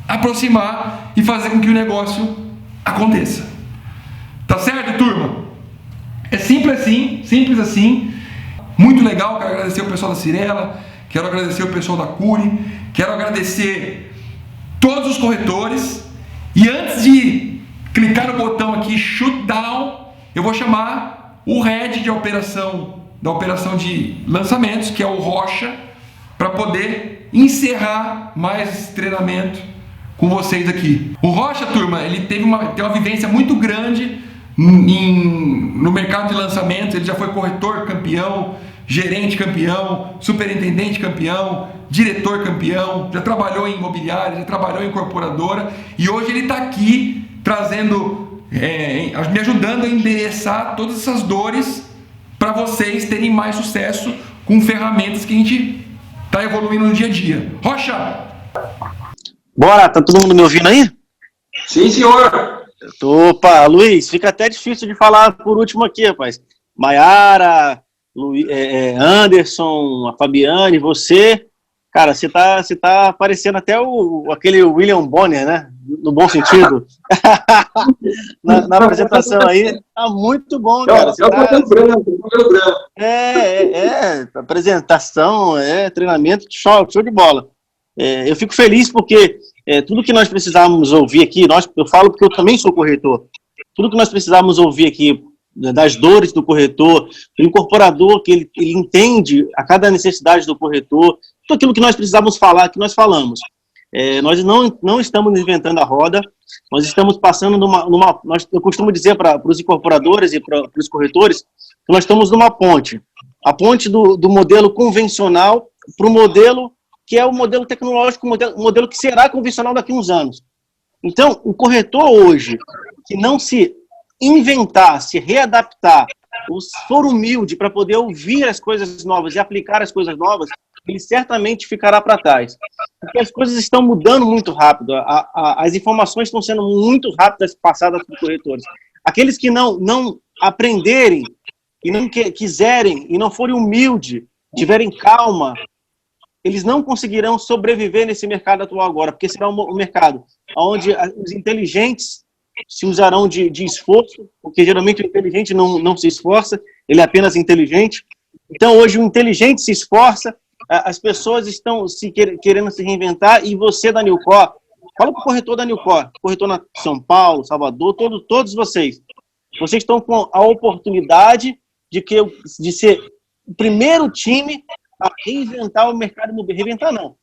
aproximar e fazer com que o negócio aconteça. Tá certo, turma? É simples assim. Muito legal, quero agradecer o pessoal da Cirela, quero agradecer o pessoal da Curi, quero agradecer todos os corretores. E antes de clicar no botão aqui, shoot down, eu vou chamar o head da operação de lançamentos, que é o Rocha, para poder encerrar mais esse treinamento com vocês aqui. O Rocha, turma, ele tem uma vivência muito grande no mercado de lançamentos. Ele já foi corretor campeão, gerente campeão, superintendente campeão, diretor campeão, já trabalhou em imobiliária, já trabalhou em incorporadora e hoje ele está aqui trazendo, me ajudando a endereçar todas essas dores para vocês terem mais sucesso com ferramentas que a gente está evoluindo no dia a dia. Rocha! Bora, tá todo mundo me ouvindo aí? Sim, senhor. Opa, Luiz, fica até difícil de falar por último aqui, rapaz. Maiara, Anderson, a Fabiane, você, cara, você tá parecendo até aquele William Bonner, né? No bom sentido. na apresentação aí, tá muito bom, cara. É o cabelo branco, apresentação, treinamento, show de bola. Eu fico feliz porque tudo que nós precisávamos ouvir aqui, eu falo porque eu também sou corretor, tudo que nós precisávamos ouvir aqui das dores do corretor, do incorporador, que ele entende a cada necessidade do corretor, tudo aquilo que nós precisávamos falar, que nós falamos. Nós não estamos inventando a roda, nós estamos passando eu costumo dizer para os incorporadores e para os corretores, que nós estamos numa ponte. A ponte do modelo convencional para o modelo que é o modelo tecnológico, o modelo que será convencional daqui a uns anos. Então, o corretor hoje, que não se inventar, se readaptar, ou for humilde para poder ouvir as coisas novas e aplicar as coisas novas, ele certamente ficará para trás. Porque as coisas estão mudando muito rápido, as informações estão sendo muito rápidas passadas para os corretores. Aqueles que não aprenderem, e não quiserem, e não forem humildes, tiverem calma, eles não conseguirão sobreviver nesse mercado atual agora, porque será um mercado onde os inteligentes se usarão de esforço, porque geralmente o inteligente não se esforça, ele é apenas inteligente. Então, hoje, o inteligente se esforça, as pessoas estão querendo se reinventar, e você, da Newcor, fala para o corretor da Newcor, corretor na São Paulo, Salvador, todos vocês estão com a oportunidade de ser o primeiro time a reinventar o mercado imobiliário. Reinventar não.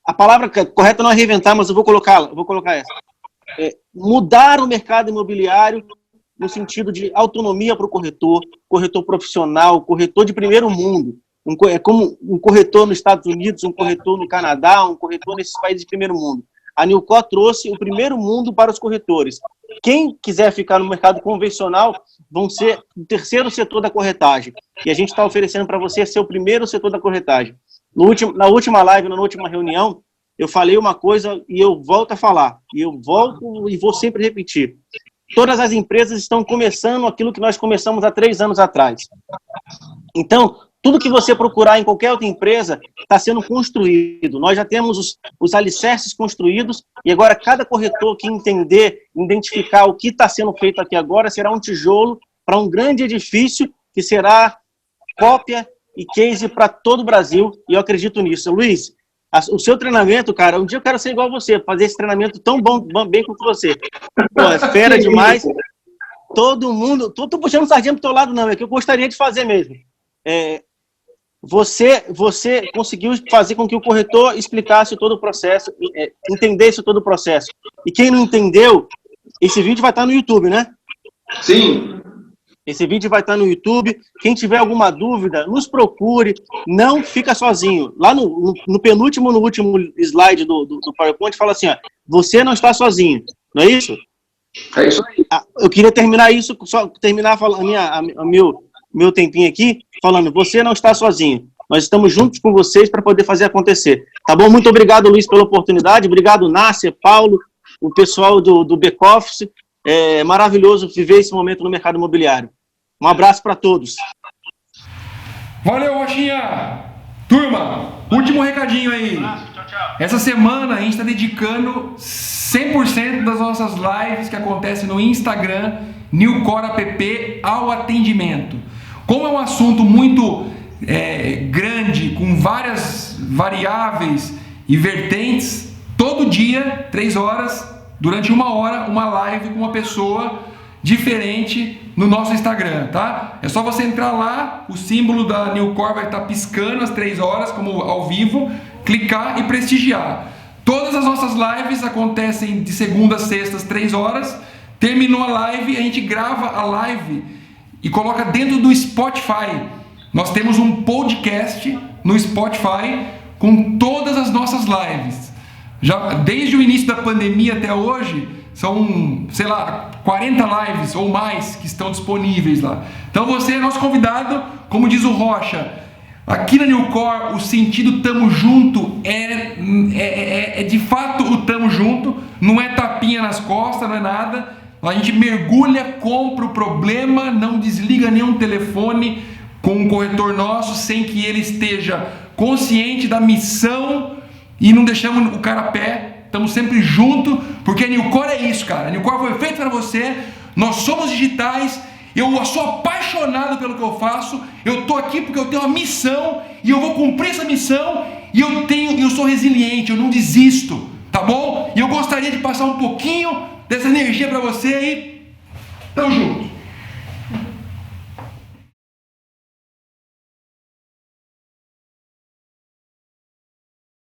A palavra correta não é reinventar, mas eu vou colocar essa. Mudar o mercado imobiliário no sentido de autonomia para o corretor profissional, corretor de primeiro mundo. Como um corretor nos Estados Unidos, um corretor no Canadá, um corretor nesses países de primeiro mundo. A Newcor trouxe o primeiro mundo para os corretores. Quem quiser ficar no mercado convencional vão ser o terceiro setor da corretagem. E a gente está oferecendo para você ser o primeiro setor da corretagem. Na última live, na última reunião, eu falei uma coisa e eu volto a falar. E eu volto e vou sempre repetir. Todas as empresas estão começando aquilo que nós começamos há 3 anos atrás. Então, tudo que você procurar em qualquer outra empresa está sendo construído. Nós já temos os alicerces construídos e agora cada corretor que entender, identificar o que está sendo feito aqui agora será um tijolo para um grande edifício que será cópia e case para todo o Brasil, e eu acredito nisso. Luiz, o seu treinamento, cara, um dia eu quero ser igual a você, fazer esse treinamento tão bem quanto você. Pô, é fera demais. Todo mundo... Tô puxando sardinha pro teu lado, não, é que eu gostaria de fazer mesmo. Você conseguiu fazer com que o corretor explicasse todo o processo, entendesse todo o processo. E quem não entendeu, esse vídeo vai estar no YouTube, né? Sim. Esse vídeo vai estar no YouTube. Quem tiver alguma dúvida, nos procure. Não fica sozinho. Lá no último slide do PowerPoint, fala assim, ó, você não está sozinho. Não é isso? É isso aí. Eu queria terminar isso, só terminar falando meu tempinho aqui, falando, você não está sozinho. Nós estamos juntos com vocês para poder fazer acontecer. Tá bom? Muito obrigado, Luiz, pela oportunidade. Obrigado, Nácia, Paulo, o pessoal do back-office. É maravilhoso viver esse momento no mercado imobiliário. Um abraço para todos. Valeu, Rochinha! Turma, último recadinho aí. Essa semana a gente está dedicando 100% das nossas lives que acontecem no Instagram, Newcor App, ao atendimento. Como é um assunto muito grande, com várias variáveis e vertentes, todo dia, 3 horas, durante 1 hora, uma live com uma pessoa diferente no nosso Instagram, tá? É só você entrar lá, o símbolo da Newcor vai estar piscando às 3 horas, como ao vivo, clicar e prestigiar. Todas as nossas lives acontecem de segunda a sexta às 3 horas. Terminou a live, a gente grava a live e coloca dentro do Spotify. Nós temos um podcast no Spotify com todas as nossas lives. Já desde o início da pandemia até hoje, são, 40 lives ou mais que estão disponíveis lá. Então você é nosso convidado, como diz o Rocha, aqui na Newcor o sentido tamo junto é de fato o tamo junto, não é tapinha nas costas, não é nada. A gente mergulha, compra o problema, não desliga nenhum telefone com um corretor nosso sem que ele esteja consciente da missão e não deixamos o cara a pé. Estamos sempre juntos, porque a Newcor é isso, cara. A Newcor foi feita para você, nós somos digitais, eu sou apaixonado pelo que eu faço, eu estou aqui porque eu tenho uma missão e eu vou cumprir essa missão e eu sou resiliente, eu não desisto, tá bom? E eu gostaria de passar um pouquinho dessa energia para você e tamo junto.